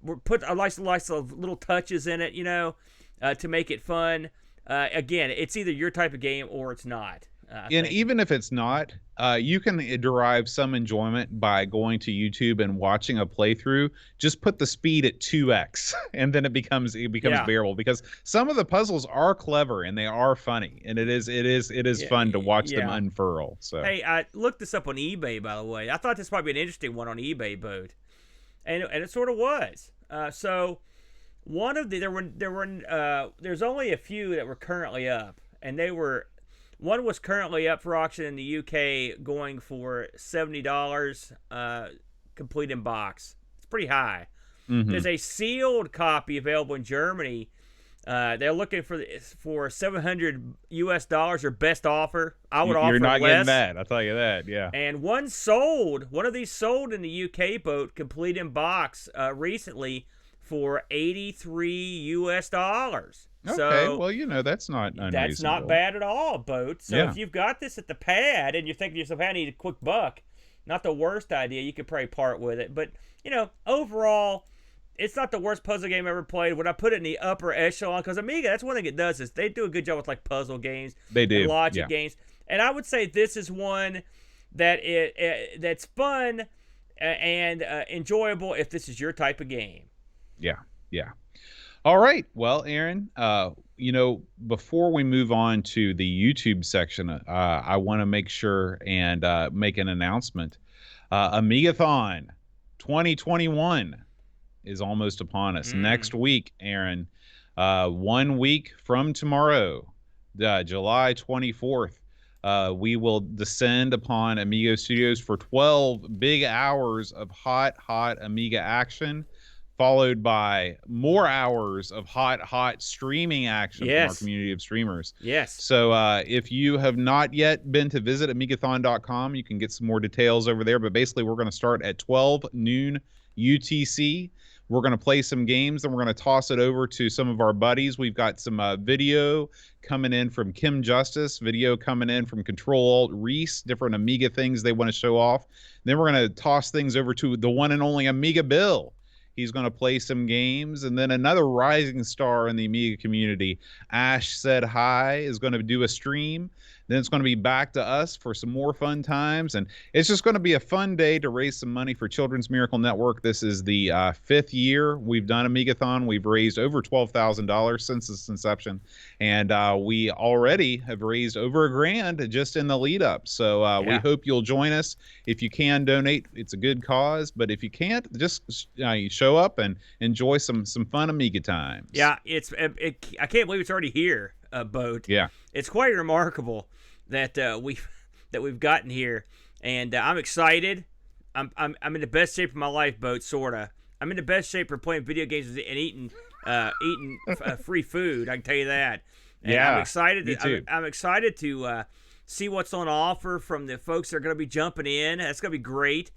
were put a nice of little touches in it, to make it fun. Again, it's either your type of game or it's not. And even if it's not, you can derive some enjoyment by going to YouTube and watching a playthrough. Just put the speed at 2x, and then it becomes bearable, because some of the puzzles are clever and they are funny, and it is fun to watch them unfurl. So hey, I looked this up on eBay, by the way. I thought this might be an interesting one on eBay, Boat, and it sort of was. So one of there's only a few that were currently up, and one was currently up for auction in the UK, going for $70, complete in box. It's pretty high. There's a sealed copy available in Germany. They're looking for $700 or best offer. I would offer less. You're not getting that, I'll tell you that. Yeah. And one of these sold in the UK, Boat, complete in box, recently for $83. Okay, so, well, that's not unreasonable. That's not bad at all, Boat. So if you've got this at the pad and you're thinking to yourself, hey, I need a quick buck, not the worst idea. You could probably part with it. But, overall, it's not the worst puzzle game I ever played. Would I put it in the upper echelon? Because Amiga, that's one thing it does, is they do a good job with like puzzle games. They do. And logic games. And I would say this is one that that's fun and enjoyable if this is your type of game. Yeah. All right. Well, Aaron, before we move on to the YouTube section, I want to make sure and make an announcement. Amigathon 2021 is almost upon us. Next week, Aaron, 1 week from tomorrow, July 24th, we will descend upon Amigo Studios for 12 big hours of hot Amiga action, followed by more hours of hot streaming action from our community of streamers. Yes. So if you have not yet been to visit Amigathon.com, you can get some more details over there. But basically, we're going to start at 12 noon UTC. We're going to play some games, and we're going to toss it over to some of our buddies. We've got some video coming in from Kim Justice, video coming in from Control-Alt-Reese, different Amiga things they want to show off. Then we're going to toss things over to the one and only Amiga Bill. He's going to play some games. And then another rising star in the Amiga community, Ash Said Hi, is going to do a stream. Then it's going to be back to us for some more fun times. And it's just going to be a fun day to raise some money for Children's Miracle Network. This is the 5th year we've done Amigathon. We've raised over $12,000 since its inception. And we already have raised over $1,000 just in the lead up. So we hope you'll join us. If you can donate, it's a good cause. But if you can't, just show up and enjoy some fun Amiga times. Yeah, I can't believe it's already here, Boat. Yeah, it's quite remarkable that we've gotten here, and I'm excited. I'm in the best shape of my life, Boat. Sorta. I'm in the best shape for playing video games and eating free food. I can tell you that. And yeah, I'm excited. Me too. I'm excited to see what's on offer from the folks that are going to be jumping in. That's going to be great.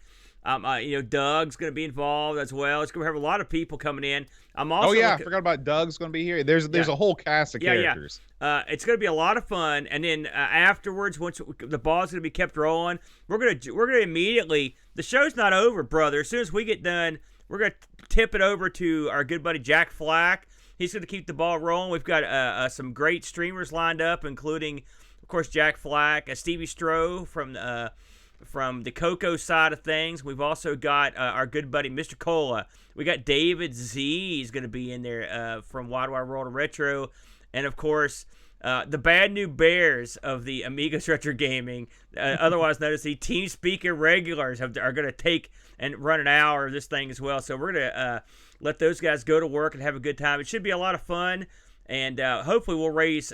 Doug's going to be involved as well. It's going to have a lot of people coming in. I'm also I forgot about Doug's going to be here. There's a whole cast of characters. It's going to be a lot of fun. And then afterwards, once the ball's going to be kept rolling, we're going to immediately. The show's not over, brother. As soon as we get done, we're going to tip it over to our good buddy Jack Flack. He's going to keep the ball rolling. We've got some great streamers lined up, including, of course, Jack Flack, Stevie Stroh from the Coco side of things. We've also got our good buddy Mr. Cola. We got David Z is going to be in there from Wide Wide World of Retro. And, of course, the Bad New Bears of the Amigos Retro Gaming, otherwise known as the Team Speaker Regulars, are going to take and run an hour of this thing as well. So we're going to let those guys go to work and have a good time. It should be a lot of fun. And hopefully we'll raise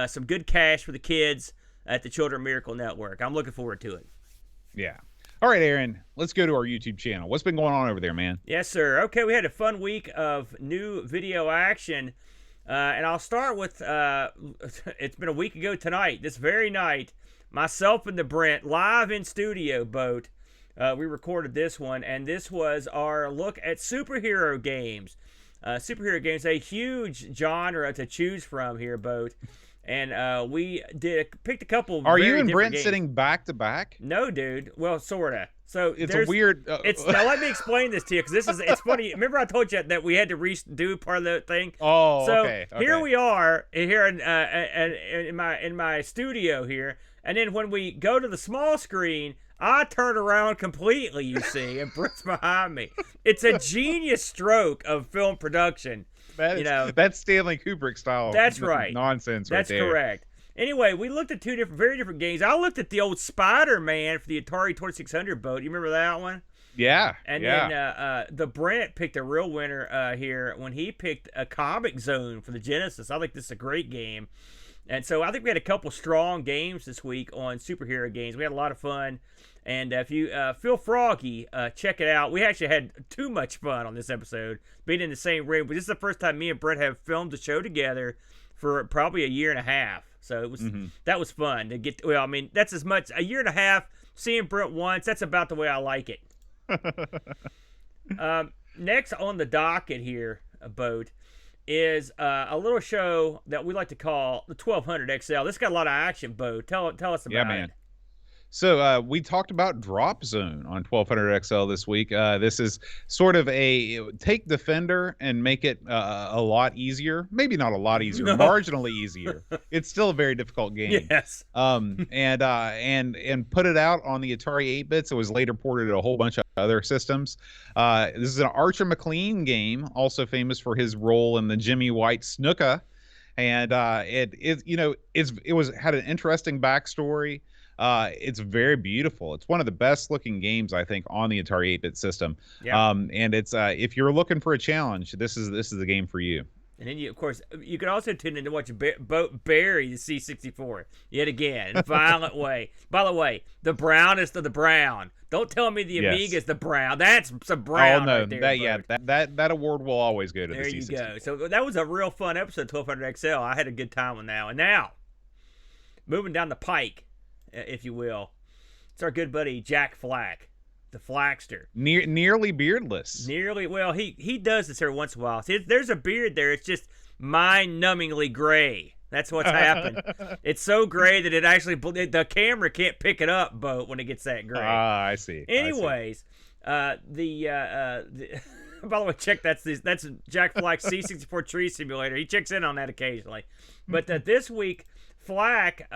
some good cash for the kids at the Children Miracle Network. I'm looking forward to it. Yeah. All right, Aaron, let's go to our YouTube channel. What's been going on over there, man? Yes, sir. Okay, we had a fun week of new video action. And I'll start with, it's been a week ago tonight, this very night, myself and the Brent, live in studio, Boat. We recorded this one, and this was our look at superhero games. Superhero games, a huge genre to choose from here, Boat. And we picked a couple. Are you and Brent games. sitting back to back? No, dude. Well, sorta. So it's a weird. Now let me explain this to you, because it's funny. Remember I told you that we had to redo part of the thing. Oh, so okay. Here we are here in my studio here, and then when we go to the small screen, I turn around completely. You see, and Brent's behind me. It's a genius stroke of film production. That's Stanley Kubrick style. That's right. Nonsense. That's right there. correct. Anyway, we looked at two very different games. I looked at the old Spider-Man for the Atari 2600, Boat. You remember that one? Yeah. And then the Brent picked a real winner here when he picked a Comic Zone for the Genesis. I think this is a great game. And so I think we had a couple strong games this week on superhero games. We had a lot of fun. And if you feel froggy, check it out. We actually had too much fun on this episode, being in the same room. But this is the first time me and Brent have filmed a show together for probably a year and a half. So it was that was fun to get. Well, I mean, that's as much a year and a half. Seeing Brent once, that's about the way I like it. Next on the docket here, Boat, is a little show that we like to call the 1200 XL. This got a lot of action, Boat. Tell us about it. So we talked about Drop Zone on 1200 XL this week. This is sort of take Defender and make it a lot easier. Maybe not a lot easier, marginally easier. It's still a very difficult game. Yes. And put it out on the Atari 8-bits. It was later ported to a whole bunch of other systems. This is an Archer McLean game, also famous for his role in the Jimmy White Snuka. And it had an interesting backstory. It's very beautiful. It's one of the best looking games, I think, on the Atari 8-bit system. Yeah. And it's if you're looking for a challenge, this is the game for you. And then, of course, you can also tune in to watch Boat bury the C64 yet again in a violent way. By the way, the brownest of the brown. Don't tell me the Amiga is the brown. That's some brown right there. That award will always go to there the C64. There you go. So that was a real fun episode, 1200 XL. I had a good time with that. And now, moving down the pike, if you will, it's our good buddy Jack Flack, the Flackster. Nearly beardless. Well, he does this every once in a while. See, there's a beard there. It's just mind-numbingly gray. That's what's happened. It's so gray that it actually the camera can't pick it up, Boat, when it gets that gray. Ah, I see. Anyways, by the way, check that's Jack Flack's C64 Tree Simulator. He checks in on that occasionally. But this week, Flack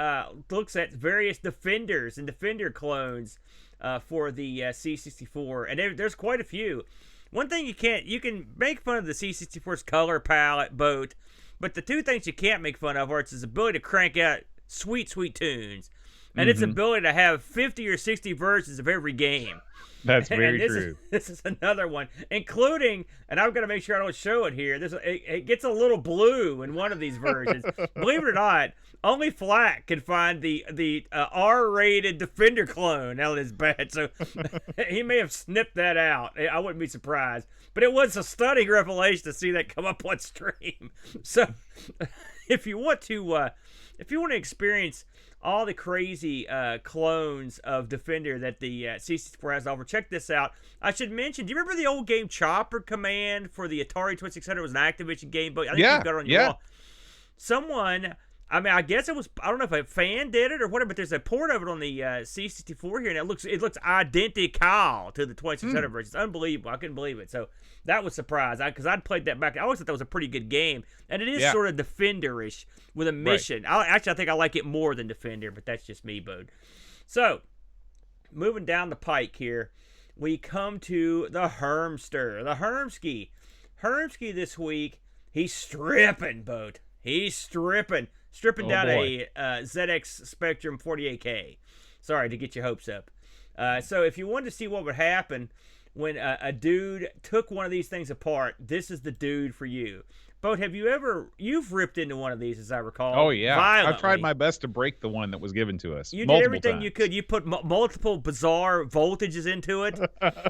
looks at various Defenders and Defender clones for the C64, and there's quite a few. One thing you can make fun of the C64's color palette, boat, but the two things you can't make fun of are its ability to crank out sweet, sweet tunes, and its ability to have 50 or 60 versions of every game. That's very true. This is another one, including, and I've got to make sure I don't show it here. It gets a little blue in one of these versions. Believe it or not, only Flack can find the R-rated Defender clone. Now it's bad, so he may have snipped that out. I wouldn't be surprised. But it was a stunning revelation to see that come up on stream. So if you want to experience all the crazy clones of Defender that the C64 has to offer, check this out. I should mention, do you remember the old game Chopper Command for the Atari 2600? It was an Activision game, but I think you've got it on your wall. Someone, I guess it was, I don't know if a fan did it or whatever, but there's a port of it on the C64 here, and it looks identical to the 2600 version. It's unbelievable. I couldn't believe it. So that was surprised, because I'd played that back. I always thought that was a pretty good game, and it is sort of Defender-ish with a mission. Right. I think I like it more than Defender, but that's just me, Bode. So, moving down the pike here, we come to the Hermster, the Hermsky. Hermsky this week, he's stripping, Bode. He's stripping down a ZX Spectrum 48K. Sorry to get your hopes up. So if you wanted to see what would happen when a dude took one of these things apart, this is the dude for you. Boat, you've ripped into one of these, as I recall. Oh, yeah. Violently. I've tried my best to break the one that was given to us. You did everything you could. You put multiple bizarre voltages into it.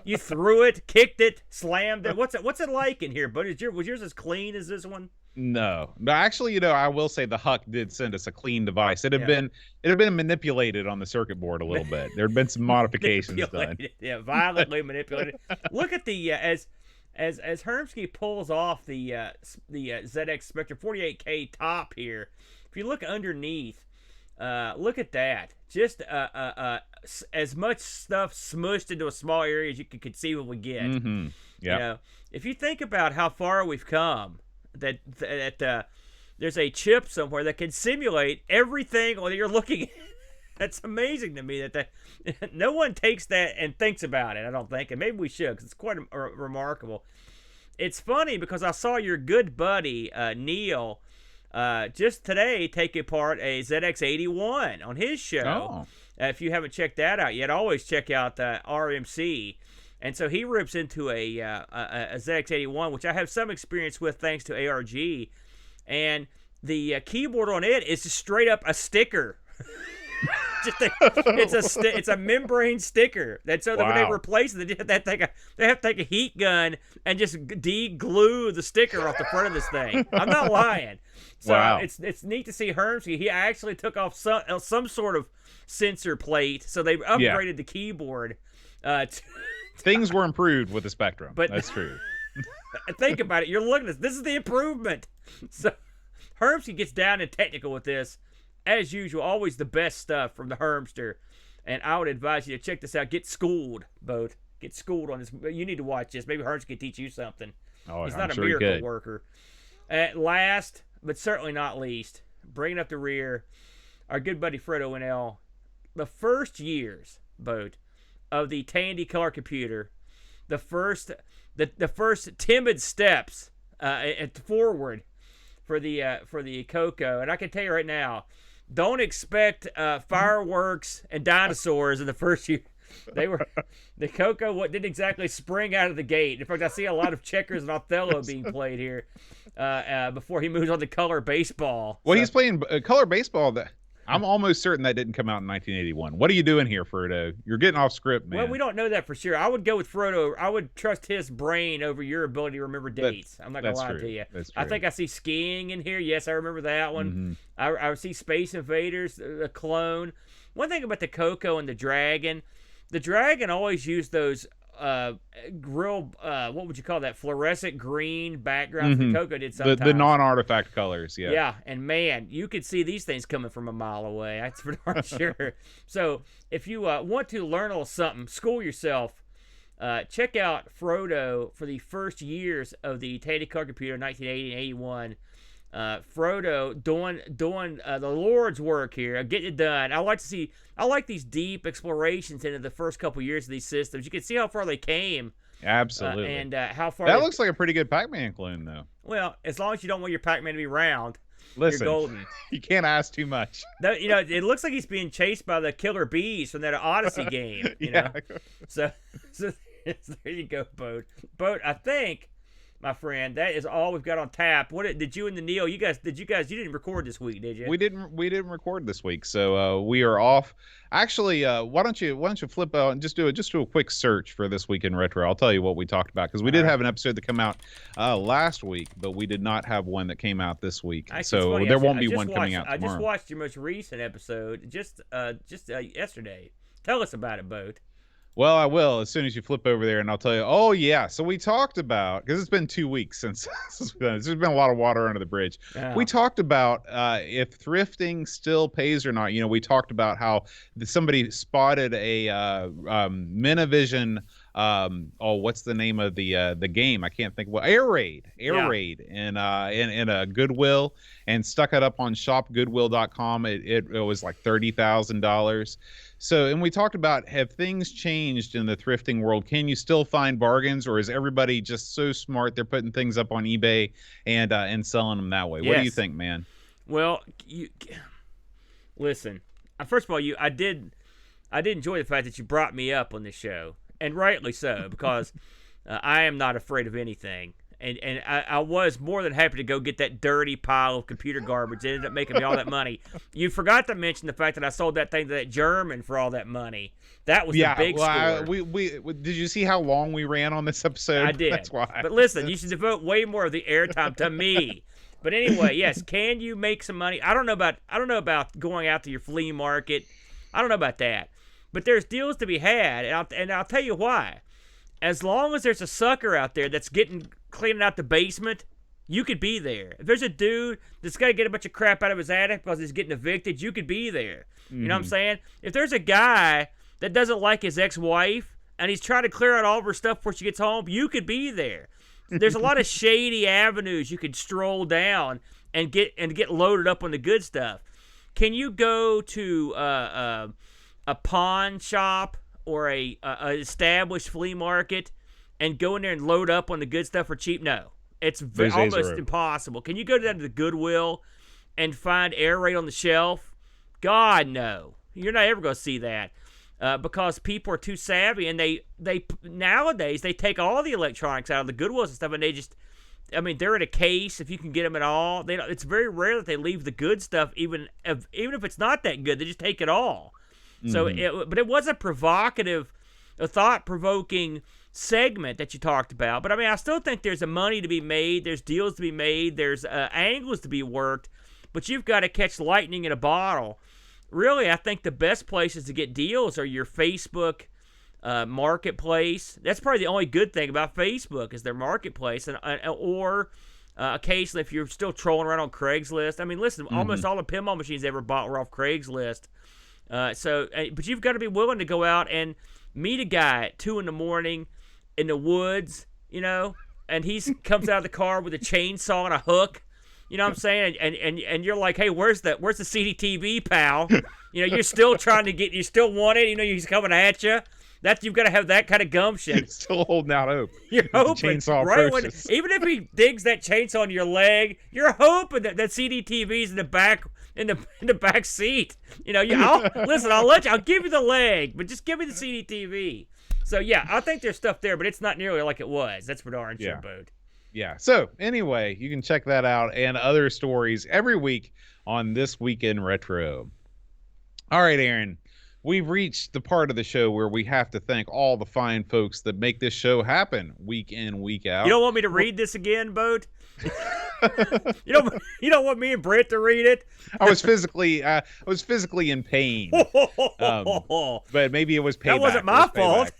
You threw it, kicked it, slammed it. What's it like in here, Boat? Was yours as clean as this one? No, actually, I will say the Huck did send us a clean device. It had been manipulated on the circuit board a little bit. There had been some modifications done. Yeah, violently manipulated. Look at the as Hermsky pulls off the ZX Spectrum 48K top here. If you look underneath, look at that. Just as much stuff smushed into a small area as you could conceivably get. Mm-hmm. Yeah. If you think about how far we've come. That there's a chip somewhere that can simulate everything that you're looking at. That's amazing to me that no one takes that and thinks about it, I don't think, and maybe we should, because it's quite remarkable. It's funny because I saw your good buddy Neil just today take apart a ZX81 on his show. If you haven't checked that out yet, always check out RMC. And so he rips into a ZX81, which I have some experience with thanks to ARG. And the keyboard on it is just straight up a sticker. It's a membrane sticker. And so when they replace it, they have to take a heat gun and just de-glue the sticker off the front of this thing. I'm not lying. So it's neat to see Hermsky. He actually took off some sort of sensor plate. So they upgraded the keyboard Things were improved with the Spectrum. But that's true. Think about it. You're looking at this. This is the improvement. So Hermsky gets down and technical with this. As usual, always the best stuff from the Hermster. And I would advise you to check this out. Get schooled, both. Get schooled on this. You need to watch this. Maybe Hermsky can teach you something. He's not a miracle worker. At last, but certainly not least, bringing up the rear, our good buddy Fredo NL. The first years, boat, of the Tandy color computer, the first timid steps forward for the Coco, and I can tell you right now, don't expect fireworks and dinosaurs in the first year. The Coco didn't exactly spring out of the gate. In fact, I see a lot of checkers and Othello being played here before he moves on to color baseball. Well, he's playing color baseball. I'm almost certain that didn't come out in 1981. What are you doing here, Frodo? You're getting off script, man. Well, we don't know that for sure. I would go with Frodo. I would trust his brain over your ability to remember dates. I'm not going to lie to you. That's true. I think I see skiing in here. Yes, I remember that one. Mm-hmm. I see Space Invaders, the clone. One thing about the Coco and the Dragon always used those real, what would you call that, fluorescent green backgrounds. The Coco did sometimes. The non-artifact colors, yeah. Yeah, and man, you could see these things coming from a mile away. That's for darn sure. So if you want to learn a little something, school yourself, check out Frodo for the first years of the Tandy color computer, 1980 and 81. Frodo doing the Lord's work here, getting it done. I like these deep explorations into the first couple years of these systems. You can see how far they came. Absolutely. And how far that looks like a pretty good Pac-Man clone, though. Well, as long as you don't want your Pac-Man to be round, listen, you're golden. You can't ask too much. It looks like he's being chased by the killer bees from that Odyssey game. You know, so there you go, Boat. I think, my friend, that is all we've got on tap. What did you and the Neil? You didn't record this week, did you? We didn't record this week, so we are off. Actually, why don't you flip out and just do a quick search for this week in retro. I'll tell you what we talked about, because we did have an episode that came out last week, but we did not have one that came out this week. Actually, so there won't be one coming out tomorrow. I just watched your most recent episode just yesterday. Tell us about it, Boat. Well, I will as soon as you flip over there, and I'll tell you. Oh, yeah. So we talked about, because it's been 2 weeks since there's been a lot of water under the bridge. Yeah. We talked about if thrifting still pays or not. You know, we talked about how somebody spotted a Minivision. What's the name of the game? I can't think. Well, Air Raid in a Goodwill, and stuck it up on shopgoodwill.com. It was like $30,000. So, and we talked about, have things changed in the thrifting world? Can you still find bargains, or is everybody just so smart they're putting things up on eBay and selling them that way? What do you think, man? Well, listen. First of all, I did enjoy the fact that you brought me up on this show, and rightly so, because I am not afraid of anything. And I was more than happy to go get that dirty pile of computer garbage. It ended up making me all that money. You forgot to mention the fact that I sold that thing to that German for all that money. That was the big score. We did you see how long we ran on this episode? I did. That's why. But listen, you should devote way more of the airtime to me. But anyway, yes, can you make some money? I don't know about going out to your flea market. I don't know about that. But there's deals to be had, and I'll tell you why. As long as there's a sucker out there that's cleaning out the basement, you could be there. If there's a dude that's got to get a bunch of crap out of his attic because he's getting evicted, you could be there. Mm-hmm. You know what I'm saying? If there's a guy that doesn't like his ex-wife and he's trying to clear out all of her stuff before she gets home, you could be there. There's a lot of shady avenues you could stroll down and get loaded up on the good stuff. Can you go to a pawn shop or a established flea market and go in there and load up on the good stuff for cheap? No. It's almost impossible. Can you go down to the Goodwill and find Air Raid on the shelf? God, no. You're not ever going to see that because people are too savvy, and they nowadays they take all the electronics out of the Goodwills and stuff, and they're in a case if you can get them at all. It's very rare that they leave the good stuff, even if it's not that good. They just take it all. So, but it was a thought-provoking segment that you talked about. But I still think there's money to be made. There's deals to be made. There's angles to be worked. But you've got to catch lightning in a bottle. Really, I think the best places to get deals are your Facebook marketplace. That's probably the only good thing about Facebook is their marketplace, or occasionally if you're still trolling around on Craigslist. Listen, almost all the pinball machines ever bought were off Craigslist. But you've got to be willing to go out and meet a guy at 2 a.m. in the woods, and he comes out of the car with a chainsaw and a hook. You know what I'm saying? And you're like, hey, where's the CDTV, pal? You're still you still want it. He's coming at you. You've got to have that kind of gumption. You're still holding out hope. You're hoping, right? Even if he digs that chainsaw in your leg, you're hoping that CDTV's in the back. In the back seat, I'll give you the leg, but just give me the CDTV. So yeah, I think there's stuff there, but it's not nearly like it was. That's for darn sure, Boat. Yeah. So anyway, you can check that out and other stories every week on This Week in Retro. All right, Aaron, we've reached the part of the show where we have to thank all the fine folks that make this show happen week in, week out. You don't want me to read this again, Boat? You don't want me and Brett to read it? I was physically in pain. But maybe it was payback. That wasn't my fault.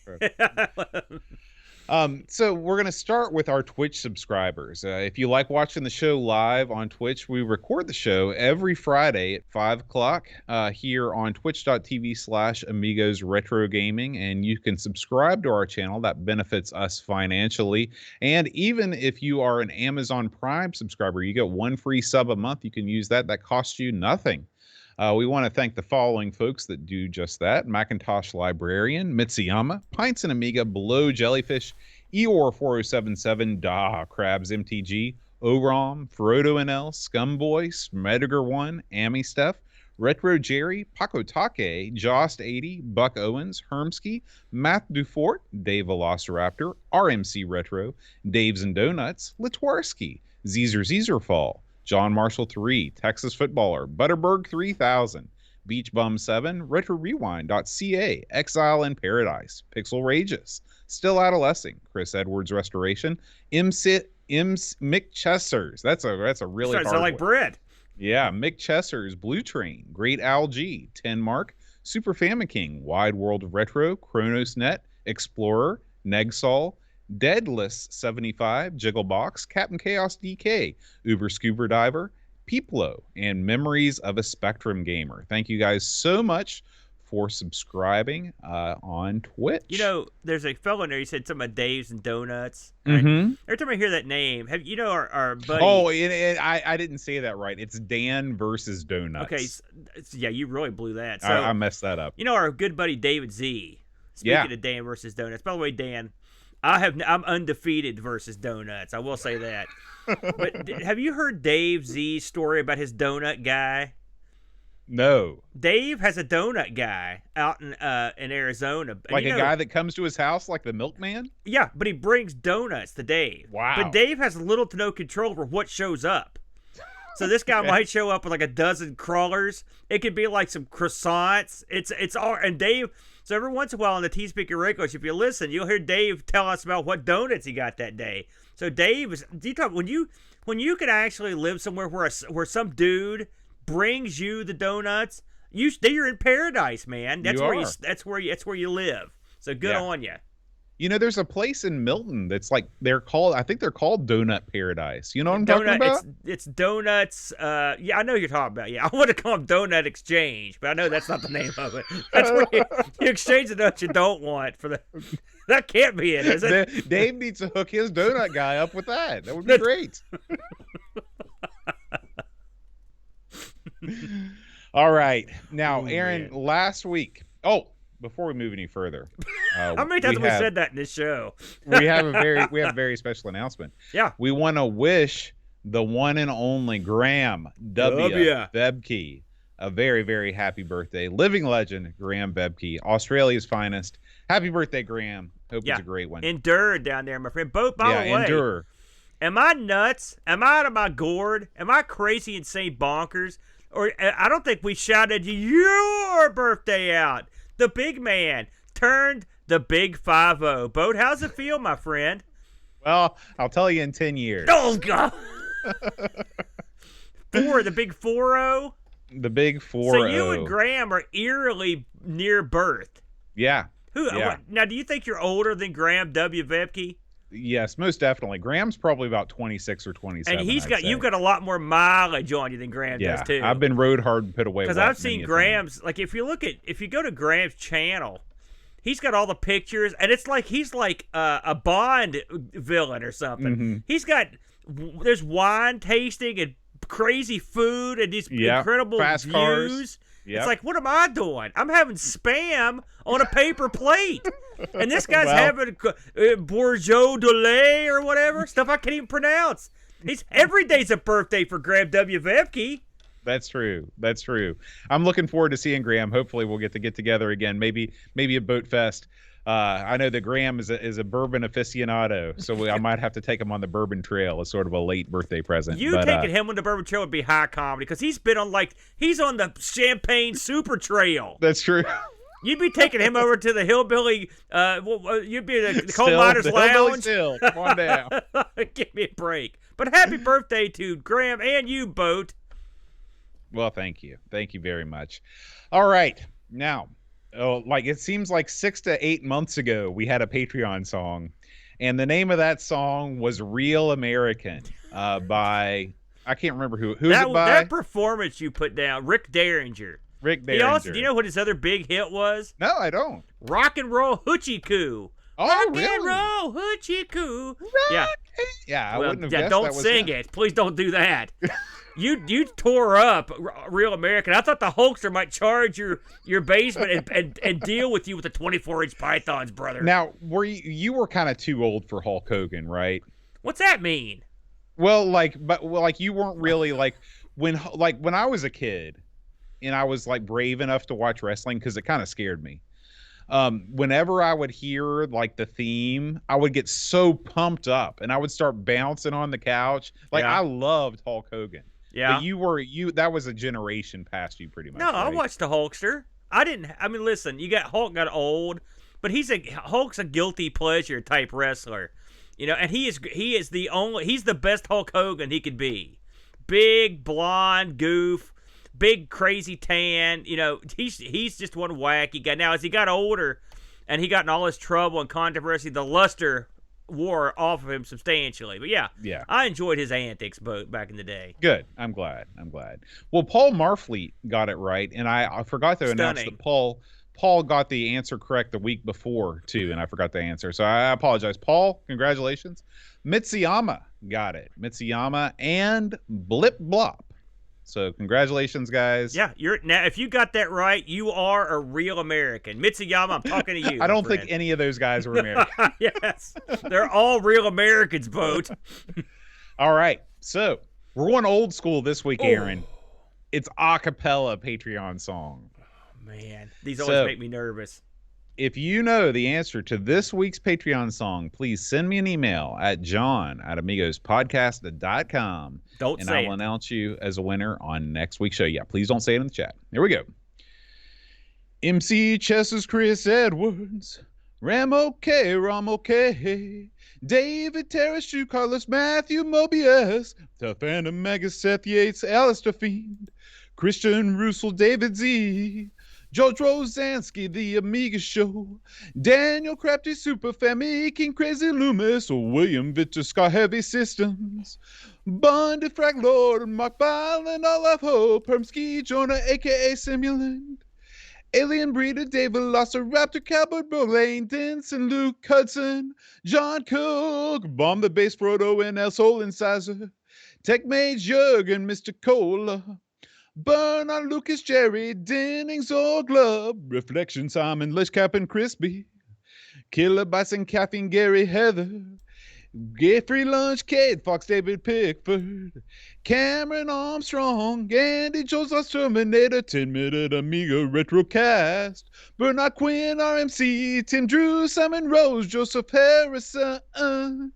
So we're going to start with our Twitch subscribers. If you like watching the show live on Twitch, we record the show every Friday at 5 o'clock here on twitch.tv/Amigos Retro Gaming. And you can subscribe to our channel. That benefits us financially. And even if you are an Amazon Prime subscriber, you get one free sub a month. You can use that. That costs you nothing. We want to thank the following folks that do just that: Macintosh Librarian, Mitsuyama, Pints and Amiga, Below Jellyfish, Eeyore4077, Crabs MTG, Orom, Frodo NL, Scumboy, Smediger1, Amy Steph, Retro Jerry, Paco Take, Jost80, Buck Owens, Hermsky, Matt Dufort, Dave Velociraptor, RMC Retro, Daves and Donuts, Litwarski, Zezerfall, John Marshall 3, Texas Footballer, Butterberg 3000, Beach Bum 7, RetroRewind.ca, Exile in Paradise, Pixel Rages, Still Adolescing, Chris Edwards Restoration, Mick Chessers. That's a really hard sounds like one. bread. Yeah, Mick Chessers, Blue Train, Great Al G, 10 Mark, Super Famiking, Wide World of Retro, Chronosnet, Explorer, Negsol, Deadless 75, Jigglebox, Captain Chaos DK, Uber Scuba Diver, Peeplo, and Memories of a Spectrum Gamer. Thank you guys so much for subscribing on Twitch. You know, there's a fellow in there. He said something about Dave's and Donuts. Mm-hmm. Every time I hear that name, our buddy? Oh, I didn't say that right. It's Dan versus Donuts. Okay, yeah, you really blew that. So, I messed that up. You know our good buddy David Z. Speaking of Dan versus Donuts. By the way, Dan, I'm undefeated versus Donuts. I will say that. But have you heard Dave Z's story about his donut guy? No. Dave has a donut guy out in Arizona. Like a guy that comes to his house like the milkman? Yeah, but he brings donuts to Dave. Wow. But Dave has little to no control over what shows up. So this guy might show up with like a dozen crawlers. It could be like some croissants. It's all, and Dave. So every once in a while on the T-Speaker Radio, if you listen, you'll hear Dave tell us about what donuts he got that day. So Dave is. Do you talk when you could actually live somewhere where some dude brings you the donuts? You're in paradise, man. That's where you live. So good on you. You know, there's a place in Milton that's like I think they're called Donut Paradise. You know what I'm talking about? It's donuts. Yeah, I know you're talking about. Yeah, I want to call them Donut Exchange, but I know that's not the name of it. That's where you exchange the donuts you don't want for the. That can't be it, is it? Dave needs to hook his donut guy up with that. That would be great. All right, now, Aaron. Man. Last week. Oh. Before we move any further, how many times have we said that in this show? we have a very special announcement. Yeah, we want to wish the one and only Graham Bebke a very happy birthday. Living legend Graham Bebke, Australia's finest. Happy birthday, Graham. Hope it's a great one. Endure down there, my friend. By the way, endure. Am I nuts? Am I out of my gourd? Am I crazy, insane, bonkers? Or I don't think we shouted your birthday out. The big man turned the big 5-0. Boat, how's it feel, my friend? Well, I'll tell you in 10 years. Oh, God. The big 4-0? The big 4-0. So you and Graham are eerily near birth. Yeah. Now, do you think you're older than Graham W. Vebke? Yes, most definitely. Graham's probably about 26 or 27. And you've got a lot more mileage on you than Graham does too. I've been rode hard and put away. Because I've seen Graham's. Like if you go to Graham's channel, he's got all the pictures, and it's like he's like a Bond villain or something. Mm-hmm. There's wine tasting and crazy food and these incredible fast views. Cars. Yep. It's like, what am I doing? I'm having Spam on a paper plate. And this guy's having Bourgeois de lait or whatever. Stuff I can't even pronounce. Every day's a birthday for Graham W. Vebke. That's true. I'm looking forward to seeing Graham. Hopefully we'll get together again. Maybe at Boat Fest. I know that Graham is a bourbon aficionado, so I might have to take him on the bourbon trail as sort of a late birthday present. Taking him on the bourbon trail would be high comedy because he's on the Champagne Super Trail. That's true. You'd be taking him over to the hillbilly. You'd be the coal miners' lounge. Still, come on down. Give me a break. But happy birthday to Graham and you, Boat. Well, thank you very much. All right, now. Oh, it seems like 6 to 8 months ago we had a Patreon song, And the name of that song was Real American by, I can't remember who's it by. That performance you put down, Rick Derringer. Rick Derringer. He also, do you know what his other big hit was? No, I don't. Rock and Roll Hoochie Coo. Oh, Rock really? and Roll Hoochie Coo. Yeah. Yeah, I Well, wouldn't have yeah, guessed don't that was sing him. it. Please don't do that. You tore up Real American. I thought the Hulkster might charge your basement and deal with you with the 24-inch pythons, brother. Now, you were kind of too old for Hulk Hogan, right? What's that mean? Well, like you weren't really like when I was a kid and I was like brave enough to watch wrestling because it kind of scared me. Whenever I would hear like the theme, I would get so pumped up and I would start bouncing on the couch. Like I loved Hulk Hogan. Yeah. But that was a generation past you pretty much. No, right? I watched the Hulkster. I mean, listen, Hulk got old, but Hulk's a guilty pleasure type wrestler. And he's the best Hulk Hogan he could be. Big, blonde, goof, big, crazy tan. He's just one wacky guy. Now, as he got older and he got in all his trouble and controversy, the luster wore off of him substantially. But yeah, I enjoyed his antics back in the day. Good. I'm glad. Well, Paul Marfleet got it right, and I forgot to announce that Paul got the answer correct the week before too, and I forgot the answer, so I apologize. Paul, congratulations. Mitsuyama got it. Mitsuyama and Blip Blop. So congratulations, guys. Yeah, now if you got that right, you are a real American. Mitsuyama, I'm talking to you. I don't think any of those guys were American. Yes, they're all real Americans, Boat. All right, so we're going old school this week, Aaron. It's a cappella Patreon song. Man, these always make me nervous. If you know the answer to this week's Patreon song, please send me an email at john@amigospodcast.com. And I will announce you as a winner on next week's show. Yeah, please don't say it in the chat. Here we go. MC Chester's Chris Edwards, Ram OK, David Terrace, Drew Carlos, Matthew Mobius, Tough and Omega, Seth Yates, Alistair Fiend, Christian Russell, David Z, George Rosansky, The Amiga Show, Daniel Crafty, Super Family, King Crazy Loomis, William Victor, Scar Heavy Systems, Bundy, Frag Lord, Mark Byland, All of Hope, Hermsky, Jonah, a.k.a. Simulant, Alien Breeder, David Losser, Raptor, Cowboy, Lane, Denson, Luke Hudson, John Cook, Bomb the Bass, Frodo, and El Soul Incisor, Tech Mage, Jurgen, Mr. Cola, Bernard, Lucas, Jerry, Dennings, Glub, Reflection, Simon, Lish, Cap, and Crispy, Killer, Bison, Caffeine, Gary, Heather, Get Free Lunch, Kate, Fox, David Pickford, Cameron Armstrong, Andy Jones, Terminator, 10-minute Amiga Retrocast, Bernard Quinn, RMC, Tim Drew, Simon Rose, Joseph Harrison,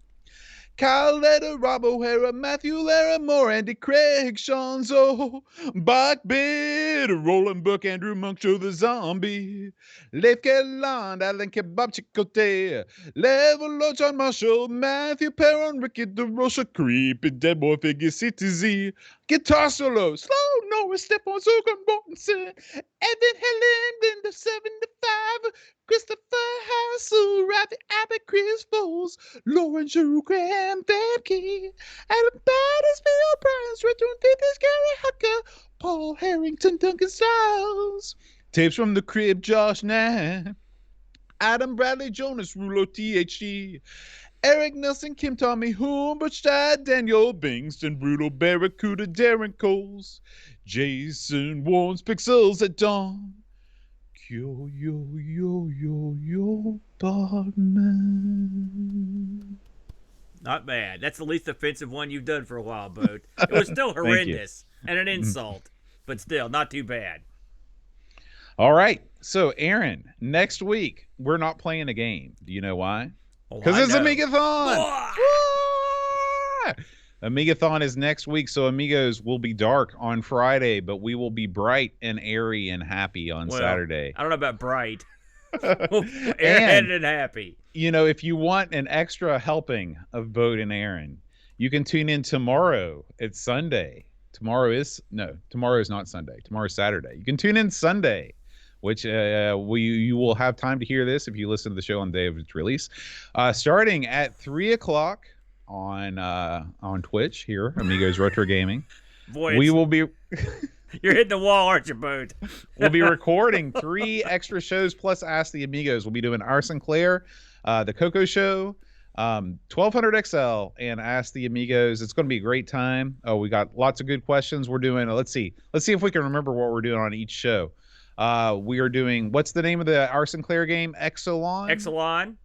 Kyle Leder, Rob O'Hara, Matthew Larimore, Andy Craig, Sean Zoe, Bach Bid, Roland Book, Andrew Monk, Joe the Zombie, Leif Kelland, Alan Kebab, Chicote, Level, John Marshall, Matthew Perron, Ricky DeRocha, Creepy, Dead Boy Figure, CTZ, Guitar Solo, Slow Norris, Stefan Zogan, Mortensen, Evan Helen, Linda 75, Christopher Hassel, Rafi Abbott, Chris Foles, Lauren Giroux, Graham Bebke, Adam Battersfield, Brian Stratton, Peters, Gary Hucker, Paul Harrington, Duncan Styles, Tapes from the Crib, Josh Nan, Adam Bradley, Jonas Rulo, THG, Eric Nelson, Kim Tommy, Humberstad, Daniel Bingston, Brutal Barracuda, Darren Coles, Jason Warren's Pixels at Dawn, Yo, Bartman. Not bad. That's the least offensive one you've done for a while, Boat. It was still horrendous and an insult, but still not too bad. All right. So, Aaron, next week, we're not playing a game. Do you know why? Because it's Amigathon! Amigathon is next week, so Amigos will be dark on Friday, but we will be bright and airy and happy on Saturday. I don't know about bright. Airheaded and happy. If you want an extra helping of Boat and Aaron, you can tune in tomorrow. It's Sunday. Tomorrow is not Sunday. Tomorrow's Saturday. You can tune in Sunday which you will have time to hear this if you listen to the show on the day of its release, starting at 3 o'clock on Twitch here, Amigos Retro Gaming. Boy, we will be. You're hitting the wall, aren't you, Boat? We'll be recording 3 extra shows plus Ask the Amigos. We'll be doing Our Sinclair, the Coco Show, 1200 XL, and Ask the Amigos. It's going to be a great time. Oh, we got lots of good questions. We're doing. Let's see if we can remember what we're doing on each show. We are doing. What's the name of the Our Sinclair game? Exelon.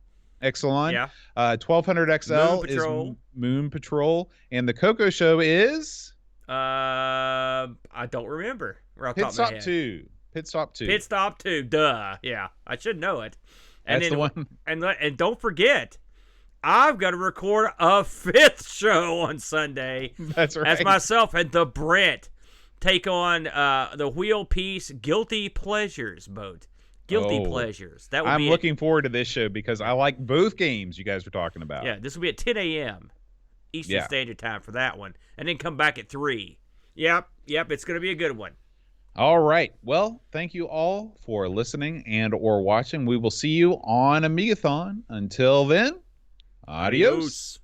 Yeah. 1200 XL is Moon Patrol, and the Coco Show is. I don't remember. Pit Stop 2. Pit Stop 2. Duh. Yeah, I should know it. And That's the one. And don't forget, I've got to record a 5th show on Sunday. That's right. As myself and the Brent take on the wheel piece Guilty Pleasures Boat. Guilty Pleasures. That would I'm looking forward to this show because I like both games you guys were talking about. Yeah, this will be at 10 a.m. Eastern Standard Time for that one, and then come back at 3. Yep, it's going to be a good one. All right. Well, thank you all for listening and or watching. We will see you on Amigathon. Until then, adios.